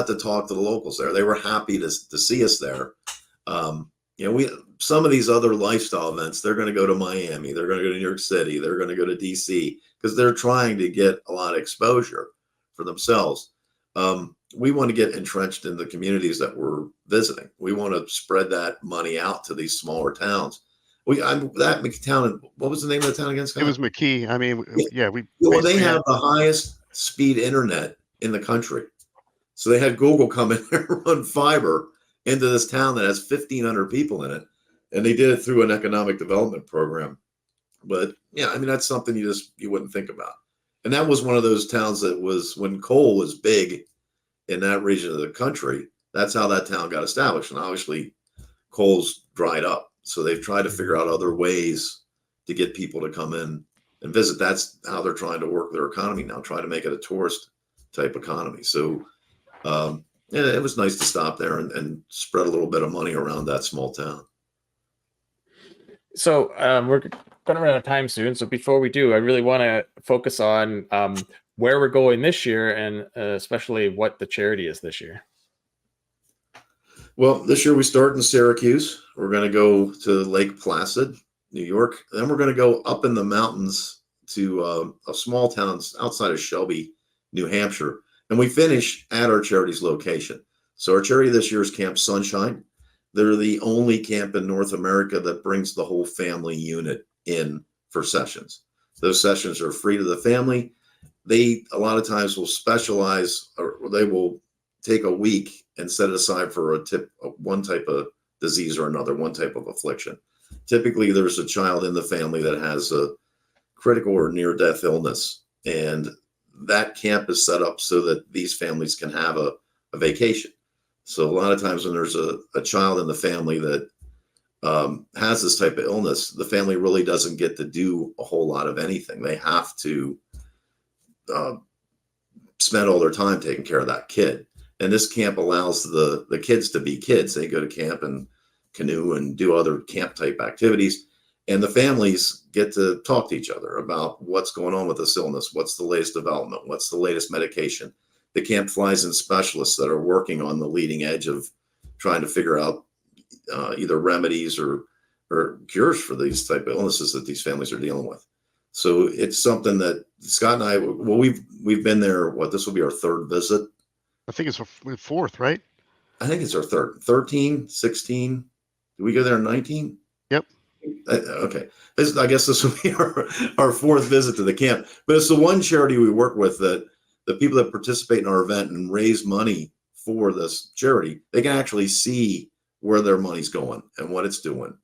to talk to the locals there. They were happy to see us there. Some of these other lifestyle events, they're going to go to Miami, they're going to go to New York City, they're going to go to DC because they're trying to get a lot of exposure for themselves. We want to get entrenched in the communities that we're visiting. We want to spread that money out to these smaller towns. That McTown, what was the name of the town again, Scott? It was McKee. I mean, yeah, they have the highest speed internet in the country. So they had Google come in there and run fiber into this town that has 1,500 people in it. And they did it through an economic development program. But yeah, I mean, that's something you wouldn't think about. And that was one of those towns that was, when coal was big in that region of the country, that's how that town got established. And obviously coal's dried up. So they've tried to figure out other ways to get people to come in and visit. That's how they're trying to work their economy now, trying to make it a tourist type economy. So it was nice to stop there and spread a little bit of money around that small town. So we're going to run out of time soon. So before we do, I really want to focus on where we're going this year and especially what the charity is this year. Well, this year we start in Syracuse. We're going to go to Lake Placid, New York. Then we're going to go up in the mountains to a small town outside of Shelby, New Hampshire. And we finish at our charity's location. So our charity this year is Camp Sunshine. They're the only camp in North America that brings the whole family unit in for sessions. Those sessions are free to the family. They a lot of times will specialize, or they will take a week and set it aside for one type of disease or another, one type of affliction. Typically, there's a child in the family that has a critical or near-death illness, and that camp is set up so that these families can have a vacation. So a lot of times when there's a child in the family that has this type of illness, the family really doesn't get to do a whole lot of anything. They have to spend all their time taking care of that kid. And this camp allows the kids to be kids. They go to camp and canoe and do other camp type activities. And the families get to talk to each other about what's going on with this illness. What's the latest development? What's the latest medication? The camp flies in specialists that are working on the leading edge of trying to figure out either remedies or cures for these type of illnesses that these families are dealing with. So it's something that Scott and I, well, we've been there. This will be our third visit. I think it's our fourth, right? I think it's our third. 13, 16. Did we go there in 19? Yep. Okay. I guess this will be our fourth visit to the camp. But it's the one charity we work with that the people that participate in our event and raise money for this charity, they can actually see where their money's going and what it's doing.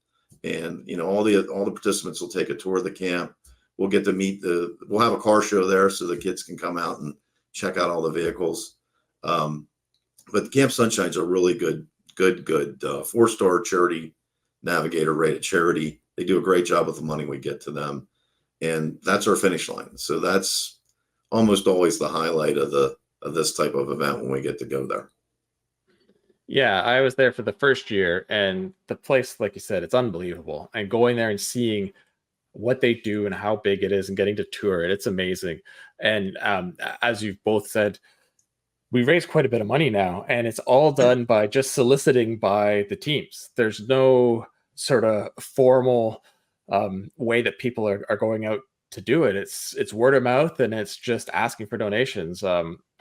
And, all the participants will take a tour of the camp. We'll get to we'll have a car show there so the kids can come out and check out all the vehicles. But Camp Sunshine's a really good 4-star charity navigator rated charity. They do a great job with the money we get to them. and that's our finish line. So that's almost always the highlight of this type of event when we get to go there. Yeah, I was there for the first year, and the place, like you said, it's unbelievable. And going there and seeing what they do and how big it is and getting to tour it, it's amazing. And as you've both said, we raised quite a bit of money now, and it's all done by just soliciting by the teams. There's no sort of formal way that people are going out to do it. It's word of mouth, and it's just asking for donations.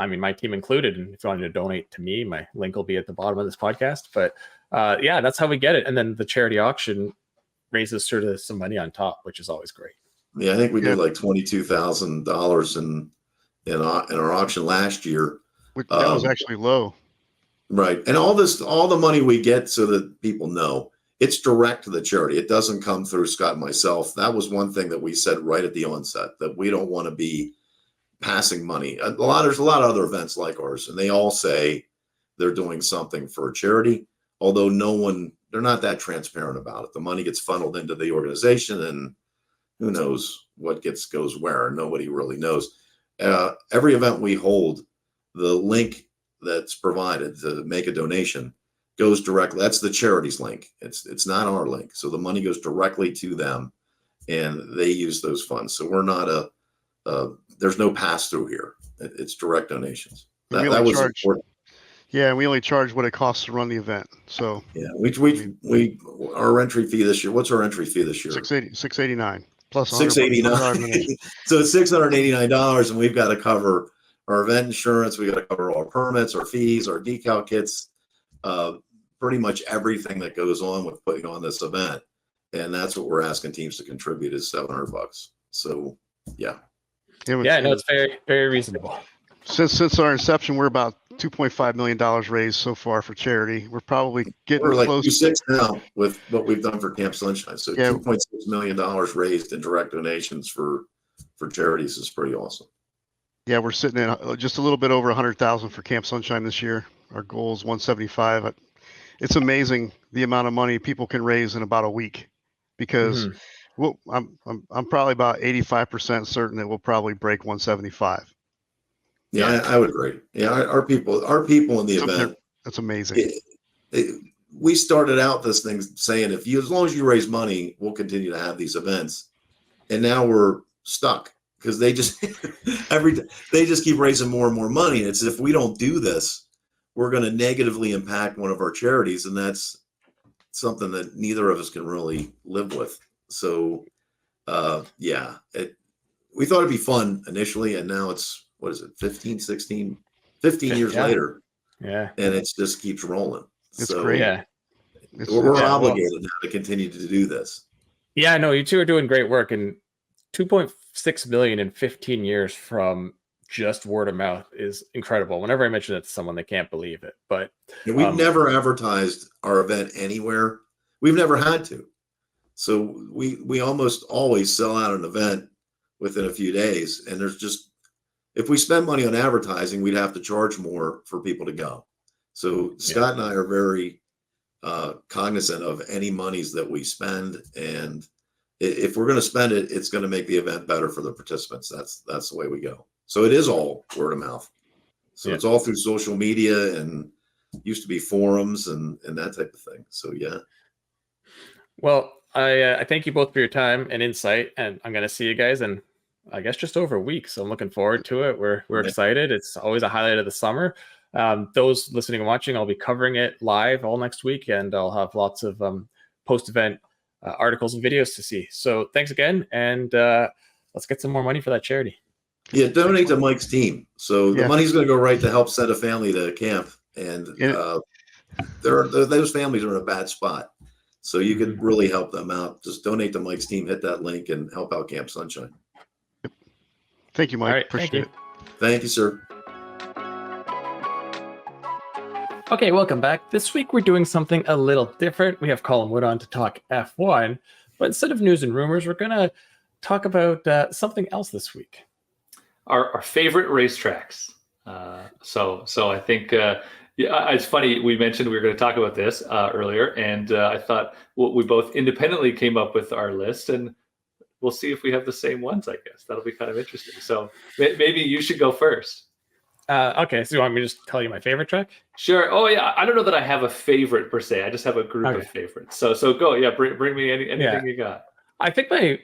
I mean, my team included, and if you wanted to donate to me, my link will be at the bottom of this podcast. But yeah, that's how we get it. And then the charity auction raises sort of some money on top, which is always great. Yeah, I think we did like $22,000 in our auction last year. That was actually low. Right. And all the money we get, so that people know, it's direct to the charity. It doesn't come through Scott and myself. That was one thing that we said right at the onset, that we don't want to be passing money. There's a lot of other events like ours, and they all say they're doing something for a charity, although they're not that transparent about it. The money gets funneled into the organization, and who knows what goes where. Nobody really knows. Every event we hold, the link that's provided to make a donation goes directly. That's the charity's link. It's not our link. So the money goes directly to them, and they use those funds. So we're not there's no pass through here. It's direct donations. That was important. Yeah, we only charge what it costs to run the event. So yeah, our entry fee this year. What's our entry fee this year? $689 plus $689. So it's $689, and we've got to cover our event insurance. We got to cover our permits, our fees, our decal kits, pretty much everything that goes on with putting on this event. And that's what we're asking teams to contribute is $700. So yeah. Yeah, no, it's very, very reasonable. Since our inception, we're about $2.5 million raised so far for charity. We're probably getting we're like close. 2.6 now with what we've done for Camp Sunshine. So yeah, $2.6 million raised in direct donations for charities is pretty awesome. Yeah, we're sitting at just a little bit over 100,000 for Camp Sunshine this year. Our goal is 175. It's amazing the amount of money people can raise in about a week, because I'm probably about 85% certain that we'll probably break 175. Yeah, I would agree. Yeah, our people in the event. That's amazing. We started out this thing saying as long as you raise money, we'll continue to have these events, and now we're stuck because they just they just keep raising more and more money. And it's if we don't do this, we're going to negatively impact one of our charities, and that's something that neither of us can really live with. So, yeah, we thought it'd be fun initially, and now it's, what is it, 15 years later. Yeah. And it just keeps rolling. It's great. Yeah. We're obligated now to continue to do this. Yeah, no, you two are doing great work, and 2.6 million in 15 years from just word of mouth is incredible. Whenever I mention it to someone, they can't believe it. But we've never advertised our event anywhere. We've never had to. So we almost always sell out an event within a few days. And there's just, if we spend money on advertising, we'd have to charge more for people to go. So Scott and I are very cognizant of any monies that we spend. And if we're going to spend it, it's going to make the event better for the participants. That's the way we go. So it is all word of mouth. So it's all through social media, and used to be forums and that type of thing. So yeah. Well, I thank you both for your time and insight, and I'm going to see you guys in, I guess, just over a week. So I'm looking forward to it. We're excited. It's always a highlight of the summer. Those listening and watching, I'll be covering it live all next week, and I'll have lots of post-event articles and videos to see. So thanks again, and let's get some more money for that charity. Yeah, donate to Mike's team. So the money's going to go right to help send a family to camp, and those families are in a bad spot. So you could really help them out. Just donate to Mike's team, hit that link, and help out Camp Sunshine. Thank you, Mike. All right, appreciate it. Thank you, sir. Okay, welcome back. This week we're doing something a little different. We have Colum Wood on to talk F1, but instead of news and rumors, we're going to talk about something else this week. Our favorite racetracks. So I think it's funny. We mentioned we were going to talk about this earlier, and I thought we both independently came up with our list, and we'll see if we have the same ones. I guess that'll be kind of interesting. So maybe you should go first. Okay, so you want me to just tell you my favorite track? Sure. Oh yeah, I don't know that I have a favorite per se. I just have a group of favorites. So go. Yeah, bring me anything you got. I think I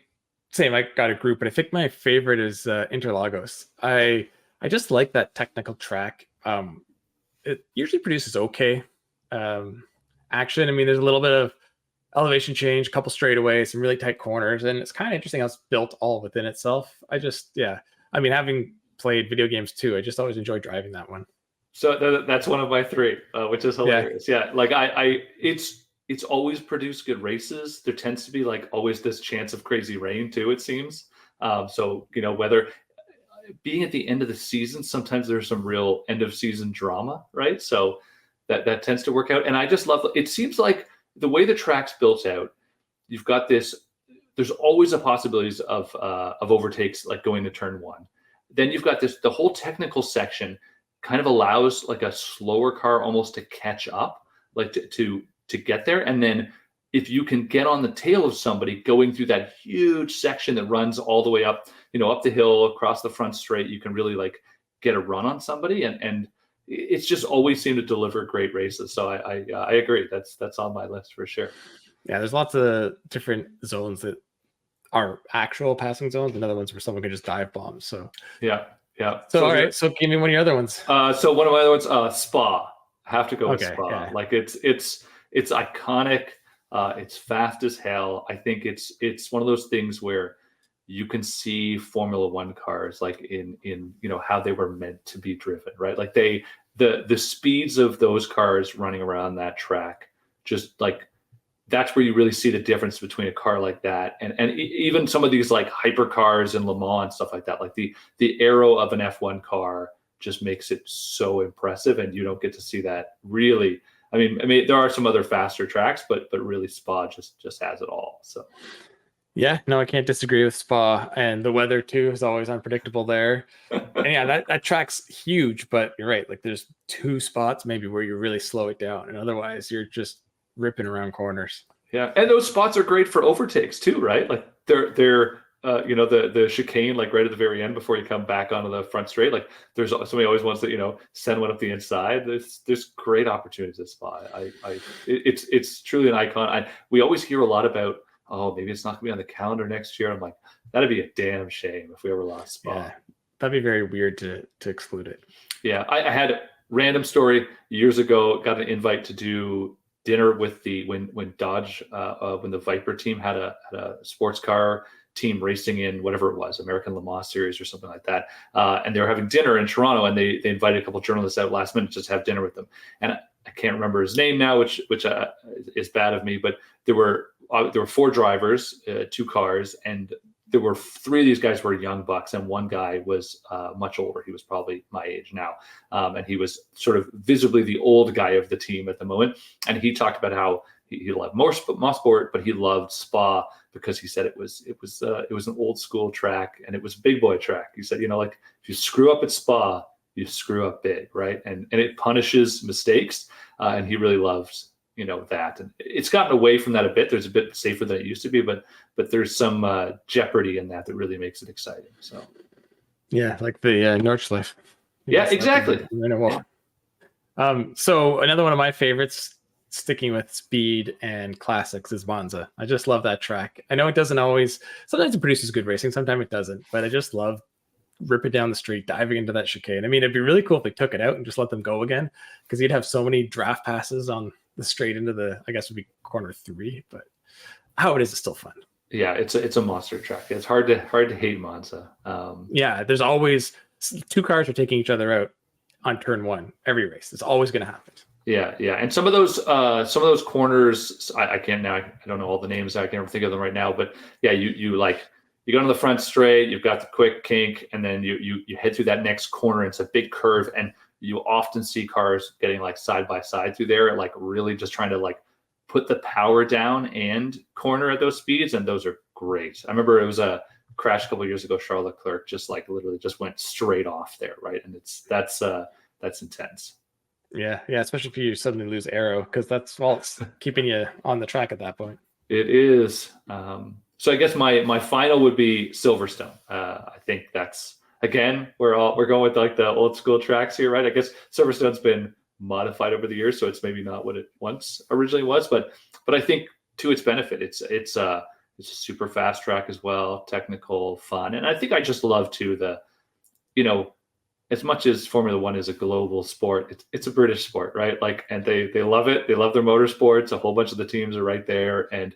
got a group, but I think my favorite is Interlagos. I just like that technical track. It usually produces okay action. I mean, there's a little bit of elevation change, a couple straightaways, some really tight corners, and it's kind of interesting how it's built all within itself. I mean, having played video games too, I just always enjoy driving that one. So that's one of my three, which is hilarious. Yeah, like it's always produced good races. There tends to be like always this chance of crazy rain too, it seems. So whether being at the end of the season, sometimes there's some real end of season drama, right? So that tends to work out. And I just love it. Seems like the way the track's built out, you've got this. There's always a possibilities of overtakes, like going to turn one. Then you've got the whole technical section kind of allows like a slower car almost to catch up, like to get there. And then if you can get on the tail of somebody going through that huge section that runs all the way up, up the hill, across the front straight, you can really like get a run on somebody. And it's just always seemed to deliver great races. So I agree. That's on my list for sure. Yeah, there's lots of different zones that are actual passing zones and other ones where someone can just dive bomb. So yeah. So all right, so give me one of your other ones. So one of my other ones, Spa. I have to go with Spa. Yeah. Like it's iconic. It's fast as hell. I think it's one of those things where you can see Formula One cars like in how they were meant to be driven, right? Like the speeds of those cars running around that track, just like that's where you really see the difference between a car like that and even some of these like hypercars and Le Mans and stuff like that. Like the aero of an F1 car just makes it so impressive, and you don't get to see that really. I mean, there are some other faster tracks, but really Spa just has it all. So. Yeah, no, I can't disagree with Spa, and the weather too is always unpredictable there. And yeah, that track's huge, but you're right. Like there's two spots maybe where you really slow it down, and otherwise you're just ripping around corners. Yeah, and those spots are great for overtakes too, right? Like they're the chicane like right at the very end before you come back onto the front straight. Like there's somebody always wants to send one up the inside. There's great opportunities at Spa. It's truly an icon. We always hear a lot about, oh, maybe it's not gonna be on the calendar next year. I'm like, that'd be a damn shame if we ever lost Spa. Yeah, that'd be very weird to exclude it. Yeah, I had a random story years ago. Got an invite to do dinner with when Dodge when the Viper team had a sports car team racing in whatever it was, American Le Mans series or something like that, and they were having dinner in Toronto, and they invited a couple of journalists out last minute just to have dinner with them. And I can't remember his name now, which is bad of me, but there were 4 drivers, 2 cars, and there were 3 of these guys were young bucks, and one guy was much older. He was probably my age now, and he was sort of visibly the old guy of the team at the moment. And he talked about how he loved Mosport, but he loved Spa because he said it was an old school track and it was a big boy track. He said, like if you screw up at Spa, you screw up big, right? And it punishes mistakes, and he really loves that. And it's gotten away from that a bit. There's a bit safer than it used to be, but there's some jeopardy in that really makes it exciting. So yeah, like the Nordschleife. Yeah, exactly. So another one of my favorites, sticking with speed and classics, is Monza. I just love that track. I know it doesn't always, sometimes it produces good racing, sometimes it doesn't, but I just love ripping down the street, diving into that chicane. I mean, it'd be really cool if they took it out and just let them go again, because you'd have so many draft passes on the straight into the, I guess would be corner 3, but how it is still fun. Yeah, it's a monster track. It's hard to hate Monza. Yeah, there's always 2 cars are taking each other out on turn 1 every race. It's always going to happen. Yeah, and some of those corners, I can't now. I don't know all the names. I can't think of them right now. But yeah, you go to the front straight. You've got the quick kink, and then you head through that next corner. It's a big curve, and you often see cars getting like side by side through there, like really just trying to like put the power down and corner at those speeds, and those are great. I remember it was a crash a couple of years ago. Charles Leclerc just like literally just went straight off there, right? And that's intense. Yeah, especially if you suddenly lose aero, because that's it's keeping you on the track at that point. It is. So I guess my final would be Silverstone. I think that's, again, we're going with like the old school tracks here, right? I guess Silverstone's been modified over the years, so it's maybe not what it once originally was, but I think to its benefit, it's a super fast track as well, technical, fun, and I think I just love too the, as much as Formula One is a global sport, it's a British sport, right? Like, and they love it. They love their motorsports. A whole bunch of the teams are right there, and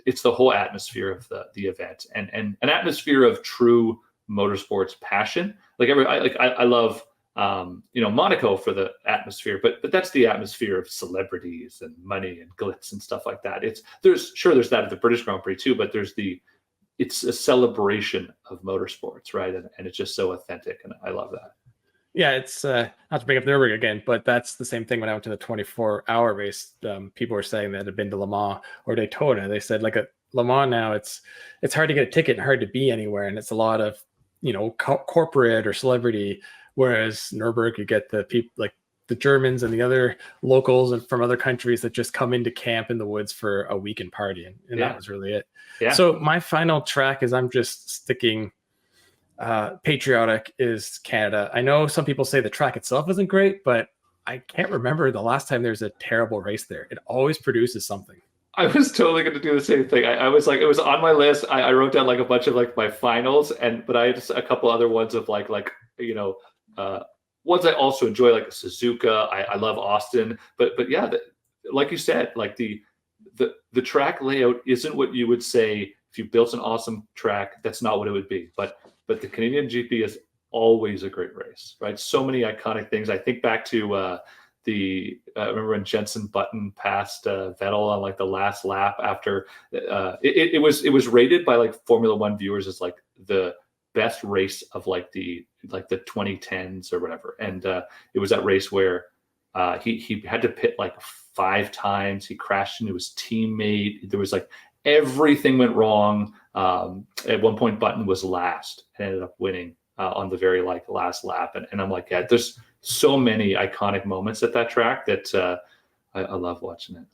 it's the whole atmosphere of the event, and an atmosphere of true motorsports passion. Like I love Monaco for the atmosphere, but that's the atmosphere of celebrities and money and glitz and stuff like that. There's that at the British Grand Prix too, but it's a celebration of motorsports, right? And it's just so authentic, and I love that. Yeah, it's not to bring up Nürburgring again, but that's the same thing when I went to the 24-hour race. People were saying that had been to Le Mans or Daytona. They said, like, at Le Mans now, it's hard to get a ticket and hard to be anywhere, and it's a lot of corporate or celebrity. Whereas Nürburgring, you get the people like the Germans and the other locals and from other countries that just come into camp in the woods for a week and party, and that was really it. Yeah. So my final track is, I'm just sticking patriotic, is Canada. I know some people say the track itself isn't great, but I can't remember the last time there's a terrible race there. It always produces something. I was totally going to do the same thing. I was like, it was on my list. I wrote down like a bunch of like my finals, but I had just a couple other ones of like ones I also enjoy, like Suzuka. I love Austin, but yeah, like you said, like the track layout isn't what you would say if you built an awesome track. That's not what it would be. But the Canadian GP is always a great race, right? So many iconic things. I think back to remember when Jenson Button passed Vettel on like the last lap after it was rated by like Formula One viewers as like the best race of like the 2010s or whatever. And it was that race where he had to pit like 5 times. He crashed into his teammate. There was like everything went wrong. At one point, Button was last and ended up winning on the very like last lap. And I'm like, yeah, there's so many iconic moments at that track that I love watching it.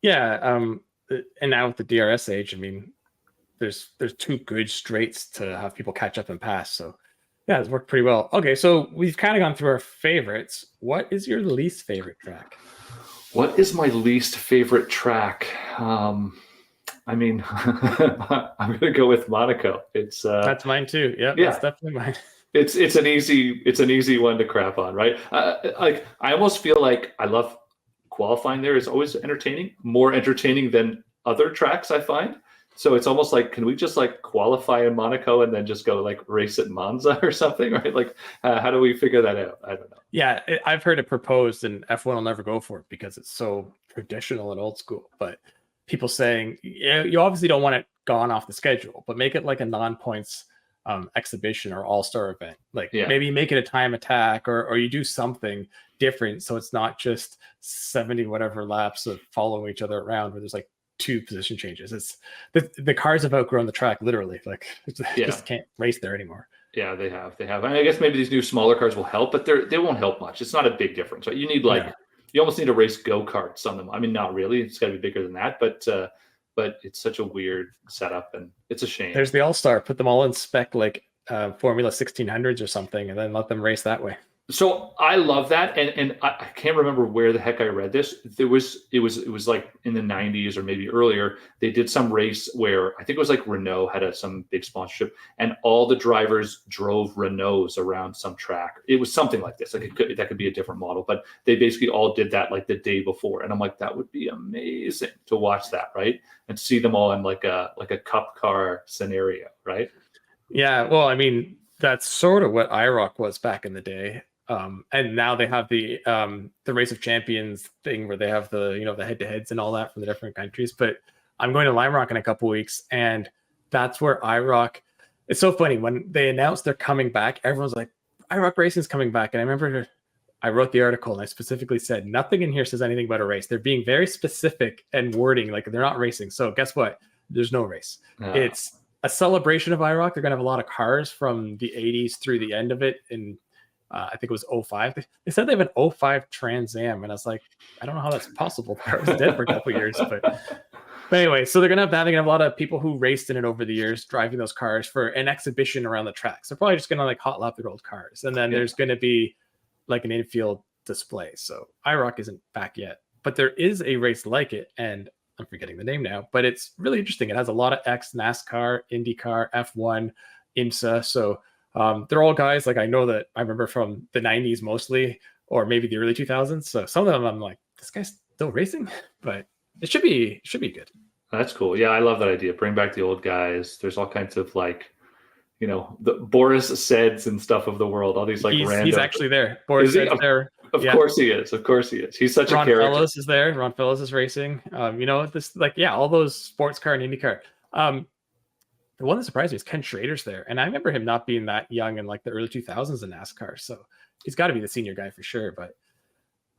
Yeah, and now with the DRS age, I mean, there's 2 good straights to have people catch up and pass. So yeah, it's worked pretty well. Okay, so we've kind of gone through our favorites. What is your least favorite track? What is my least favorite track? I mean, I'm going to go with Monaco. That's mine too. Yeah, that's definitely mine. It's an easy one to crap on, right? Like I almost feel like I love qualifying there is always entertaining, more entertaining than other tracks I find. So it's almost like, can we just like qualify in Monaco and then just go like race at Monza or something, right? Like, how do we figure that out? I don't know. Yeah, I've heard it proposed, and F1 will never go for it because it's so traditional and old school. But people saying, you obviously don't want it gone off the schedule, but make it like a non-points exhibition or all-star event. Like maybe make it a time attack, or you do something different so it's not just 70 whatever laps of following each other around where there's like 2 position changes. It's the cars have outgrown the track, literally. Like just can't race there anymore. Yeah, they have. And I guess maybe these new smaller cars will help, but they won't help much. It's not a big difference, right? You need you almost need to race go-karts on them. I mean, not really. It's got to be bigger than that, but it's such a weird setup, and it's a shame. There's the All-Star. Put them all in spec like Formula 1600s or something, and then let them race that way. So I love that, and I can't remember where the heck I read this. It was like in the 90s or maybe earlier. They did some race where I think it was like Renault had some big sponsorship, and all the drivers drove Renaults around some track. It was something like this. Like that could be a different model, but they basically all did that like the day before. And I'm like, that would be amazing to watch that, right? And see them all in like a cup car scenario, right? Yeah, well, I mean, that's sort of what IROC was back in the day. And now they have the Race of Champions thing where they have the the head-to-heads and all that from the different countries. But I'm going to Lime Rock in a couple weeks, and that's where IROC. It's so funny when they announced they're coming back. Everyone's like, IROC Racing's coming back, and I remember I wrote the article and I specifically said nothing in here says anything about a race. They're being very specific and wording like they're not racing. So guess what? There's no race. It's a celebration of IROC. They're gonna have a lot of cars from the 80s through the end of it in. I think it was 05. They said they have an 05 Trans Am, and I was like, I don't know how that's possible. I was dead for a couple years, but But anyway, so they're gonna have that. They're gonna have a lot of people who raced in it over the years, driving those cars for an exhibition around the tracks. They're probably just gonna like hot lap their old cars, and then there's gonna be like an infield display. So IROC isn't back yet, but there is a race like it, and I'm forgetting the name now, but it's really interesting. It has a lot of NASCAR, IndyCar, F1, IMSA. So they're all guys like I know that I remember from the 90s mostly, or maybe the early 2000s. So some of them I'm like, this guy's still racing, but it should be good. That's cool. Yeah, I love that idea. Bring back the old guys. There's all kinds of like, the Boris Seds and stuff of the world. All these like random. He's actually there. Boris Sed's there. Of course he is. Of course he is. He's such a character. Ron Fellows is there. Ron Fellows is racing. This all those sports car and IndyCar. The one that surprised me is Ken Schrader's there, and I remember him not being that young in like the early 2000s in NASCAR. So he's got to be the senior guy for sure. But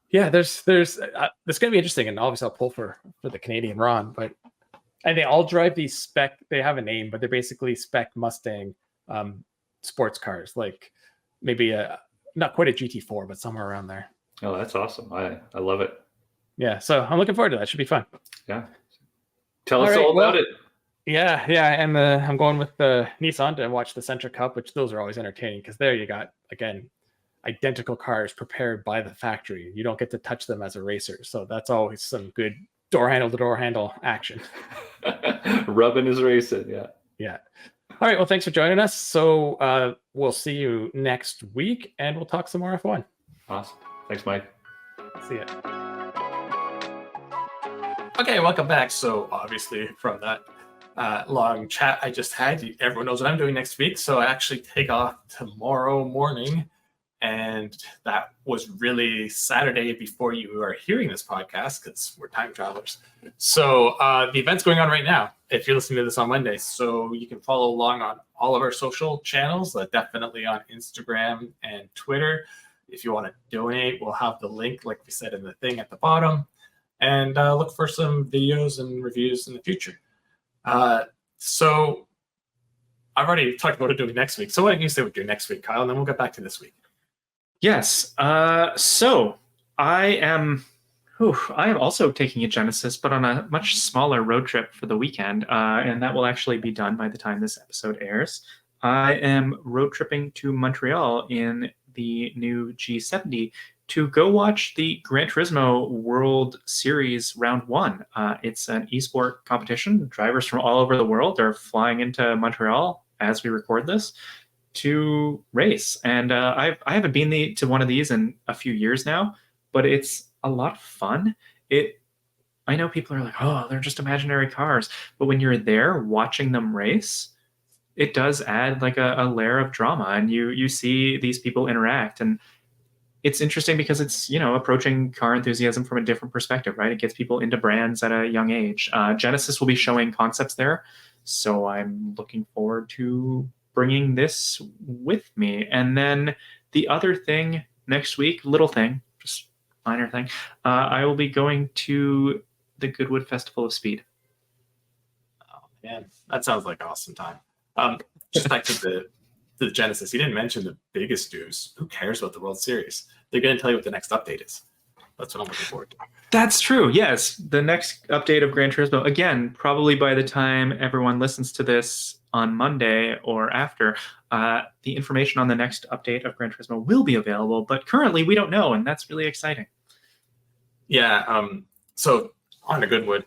yeah, there's this going to be interesting, and obviously I'll pull for the Canadian Ron, but and they all drive these spec. They have a name, but they're basically spec Mustang sports cars, like maybe not quite a GT4, but somewhere around there. Oh, that's awesome! I love it. Yeah, so I'm looking forward to that. Should be fun. Yeah, tell us all about it. Yeah, and I'm going with the Nissan to watch the Sentra Cup, which those are always entertaining because there you got again identical cars prepared by the factory. You don't get to touch them as a racer, so that's always some good door handle to door handle action. Rubbing is racing, yeah. All right, well, thanks for joining us. So we'll see you next week, and we'll talk some more F1. Awesome. Thanks, Mike. See ya. Okay, welcome back. So obviously from that long chat I just had, everyone knows what I'm doing next week. So I actually take off tomorrow morning, and that was really Saturday before you are hearing this podcast because we're time travelers. So the event's going on right now if you're listening to this on Monday. So you can follow along on all of our social channels, definitely on Instagram and Twitter. If you want to donate, we'll have the link, like we said in the thing at the bottom, and look for some videos and reviews in the future. So I've already talked about what I'm doing next week. So why don't you say what you're doing next week, Kyle, and then we'll get back to this week. Yes. So I am also taking a Genesis, but on a much smaller road trip for the weekend, and that will actually be done by the time this episode airs. I am road tripping to Montreal in the new G70 to go watch the Gran Turismo World Series Round 1. It's an esport competition. Drivers from all over the world are flying into Montreal as we record this to race. And I haven't been to one of these in a few years now, but it's a lot of fun. I know people are like, oh, they're just imaginary cars. But when you're there watching them race, it does add like a layer of drama, and you see these people interact. And it's interesting because it's, approaching car enthusiasm from a different perspective, right? It gets people into brands at a young age. Genesis will be showing concepts there. So I'm looking forward to bringing this with me. And then the other thing next week, little thing, just minor thing, I will be going to the Goodwood Festival of Speed. Oh man, that sounds like an awesome time. Just back to the Genesis, you didn't mention the biggest news. Who cares about the World Series? They're going to tell you what the next update is. That's what I'm looking forward to. That's true. Yes. The next update of Gran Turismo, again, probably by the time everyone listens to this on Monday or after, the information on the next update of Gran Turismo will be available. But currently we don't know, and that's really exciting. Yeah. So on to Goodwood.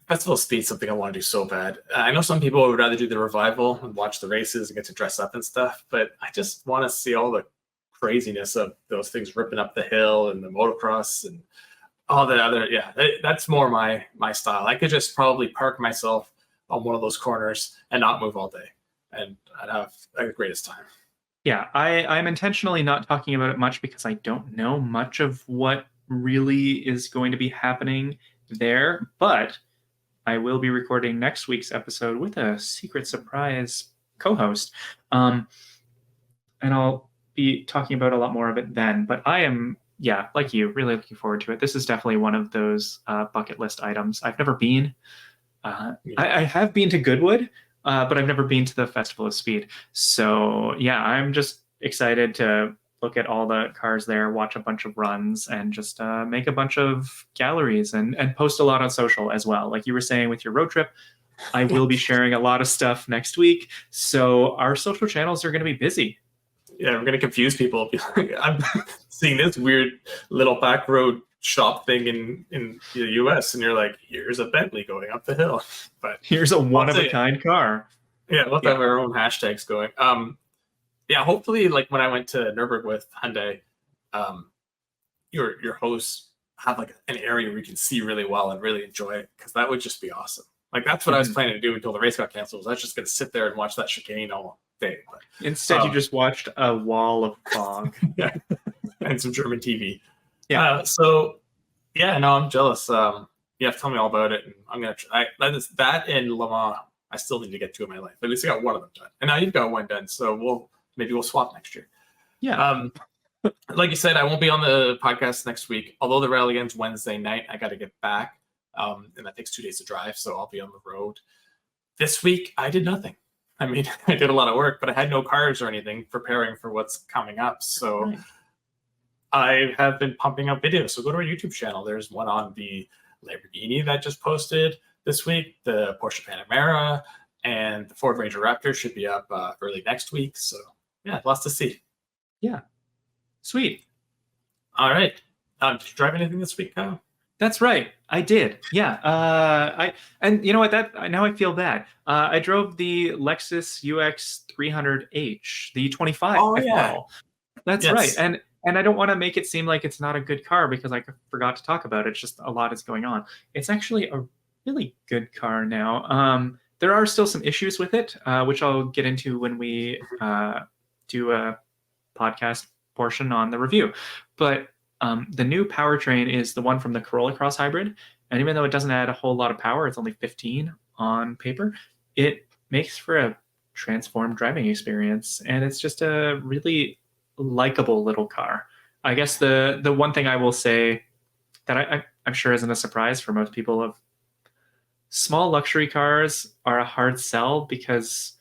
Festival of Speed is something I want to do so bad. I know some people would rather do the revival and watch the races and get to dress up and stuff, but I just want to see all the craziness of those things ripping up the hill and the motocross and all the other. Yeah, that's more my style. I could just probably park myself on one of those corners and not move all day, and I'd have the greatest time. Yeah, I'm intentionally not talking about it much because I don't know much of what really is going to be happening there, but I will be recording next week's episode with a secret surprise co-host. And I'll be talking about a lot more of it then. But I am, like you, really looking forward to it. This is definitely one of those bucket list items. I've never been. I have been to Goodwood, but I've never been to the Festival of Speed. So, yeah, I'm just excited to look at all the cars there, watch a bunch of runs, and just make a bunch of galleries and post a lot on social as well. Like you were saying with your road trip, I will be sharing a lot of stuff next week. So our social channels are going to be busy. Yeah, we're gonna confuse people. I'm seeing this weird little back road shop thing in the US, and you're like, here's a Bentley going up the hill. But Here's a one-of-a-kind car. yeah, we'll have our own hashtags going. Yeah, hopefully, like when I went to Nürburgring with Hyundai, your hosts have like an area where you can see really well and really enjoy it, because that would just be awesome. Like that's what I was planning to do until the race got canceled. I was just gonna sit there and watch that chicane all day. But Instead, you just watched a wall of fog. yeah, and some German TV. Yeah. So yeah, no, I'm jealous. You have to tell me all about it, and I'm gonna try. That and Le Mans, I still need to get two in my life. At least I got one of them done, and now you've got one done. So maybe we'll swap next year. Yeah. Like you said, I won't be on the podcast next week. Although the rally ends Wednesday night, I got to get back, and that takes 2 days to drive, so I'll be on the road. This week, I did nothing. I mean, I did a lot of work, but I had no cars or anything preparing for what's coming up. So Right. I have been pumping up videos. So go to our YouTube channel. There's one on the Lamborghini that just posted this week, the Porsche Panamera, and the Ford Ranger Raptor should be up early next week. So yeah, lots to see. Yeah. Sweet. All right. Did you drive anything this week, Kyle? That's right. I did. Yeah. And you know what? Now I feel bad. I drove the Lexus UX300H, the 25 model. That's right. And I don't want to make it seem like it's not a good car because I forgot to talk about it. It's just a lot is going on. It's actually a really good car now. There are still some issues with it, which I'll get into when we do a podcast portion on the review. But the new powertrain is the one from the Corolla Cross Hybrid. And even though it doesn't add a whole lot of power, it's only 15 on paper, it makes for a transformed driving experience. And it's just a really likable little car. I guess the one thing I will say that I'm sure isn't a surprise for most people, of small luxury cars are a hard sell because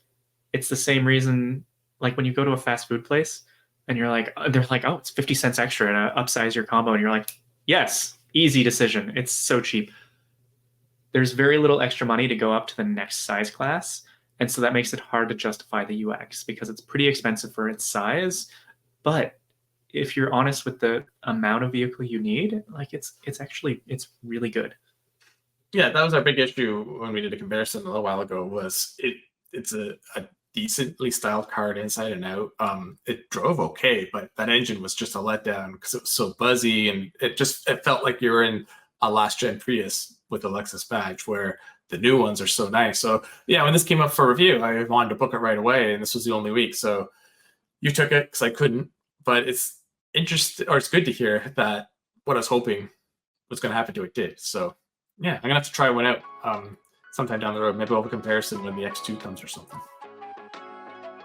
it's the same reason, like when you go to a fast food place and you're like, they're like, oh, it's 50 cents extra to upsize your combo. And you're like, yes, easy decision. It's so cheap. There's very little extra money to go up to the next size class. And so that makes it hard to justify the UX because it's pretty expensive for its size. But if you're honest with the amount of vehicle you need, like it's really good. Yeah, that was our big issue when we did a comparison a little while ago. Was it's a decently styled car inside and out. It drove okay, but that engine was just a letdown because it was so buzzy, and it felt like you were in a last gen Prius with a Lexus badge, where the new ones are so nice. So yeah, when this came up for review, I wanted to book it right away, and this was the only week. So you took it because I couldn't, but it's interesting, or it's good to hear that what I was hoping was going to happen to it did. So yeah, I'm gonna have to try one out sometime down the road. Maybe we'll have a comparison when the X2 comes or something.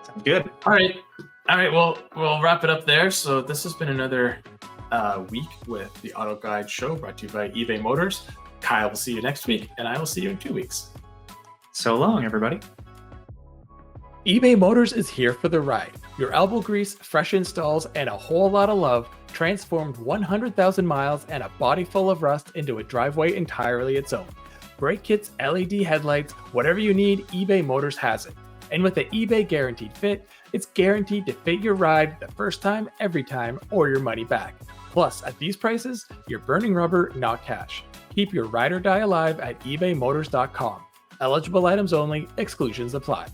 Sounds good. All right. Well, we'll wrap it up there. So this has been another week with the Auto Guide Show, brought to you by eBay Motors. Kyle will see you next week, and I will see you in 2 weeks. So long, everybody. eBay Motors is here for the ride. Your elbow grease, fresh installs, and a whole lot of love transformed 100,000 miles and a body full of rust into a driveway entirely its own. Brake kits, LED headlights, whatever you need, eBay Motors has it. And with the eBay Guaranteed Fit, it's guaranteed to fit your ride the first time, every time, or your money back. Plus, at these prices, you're burning rubber, not cash. Keep your ride or die alive at ebaymotors.com. Eligible items only, exclusions apply.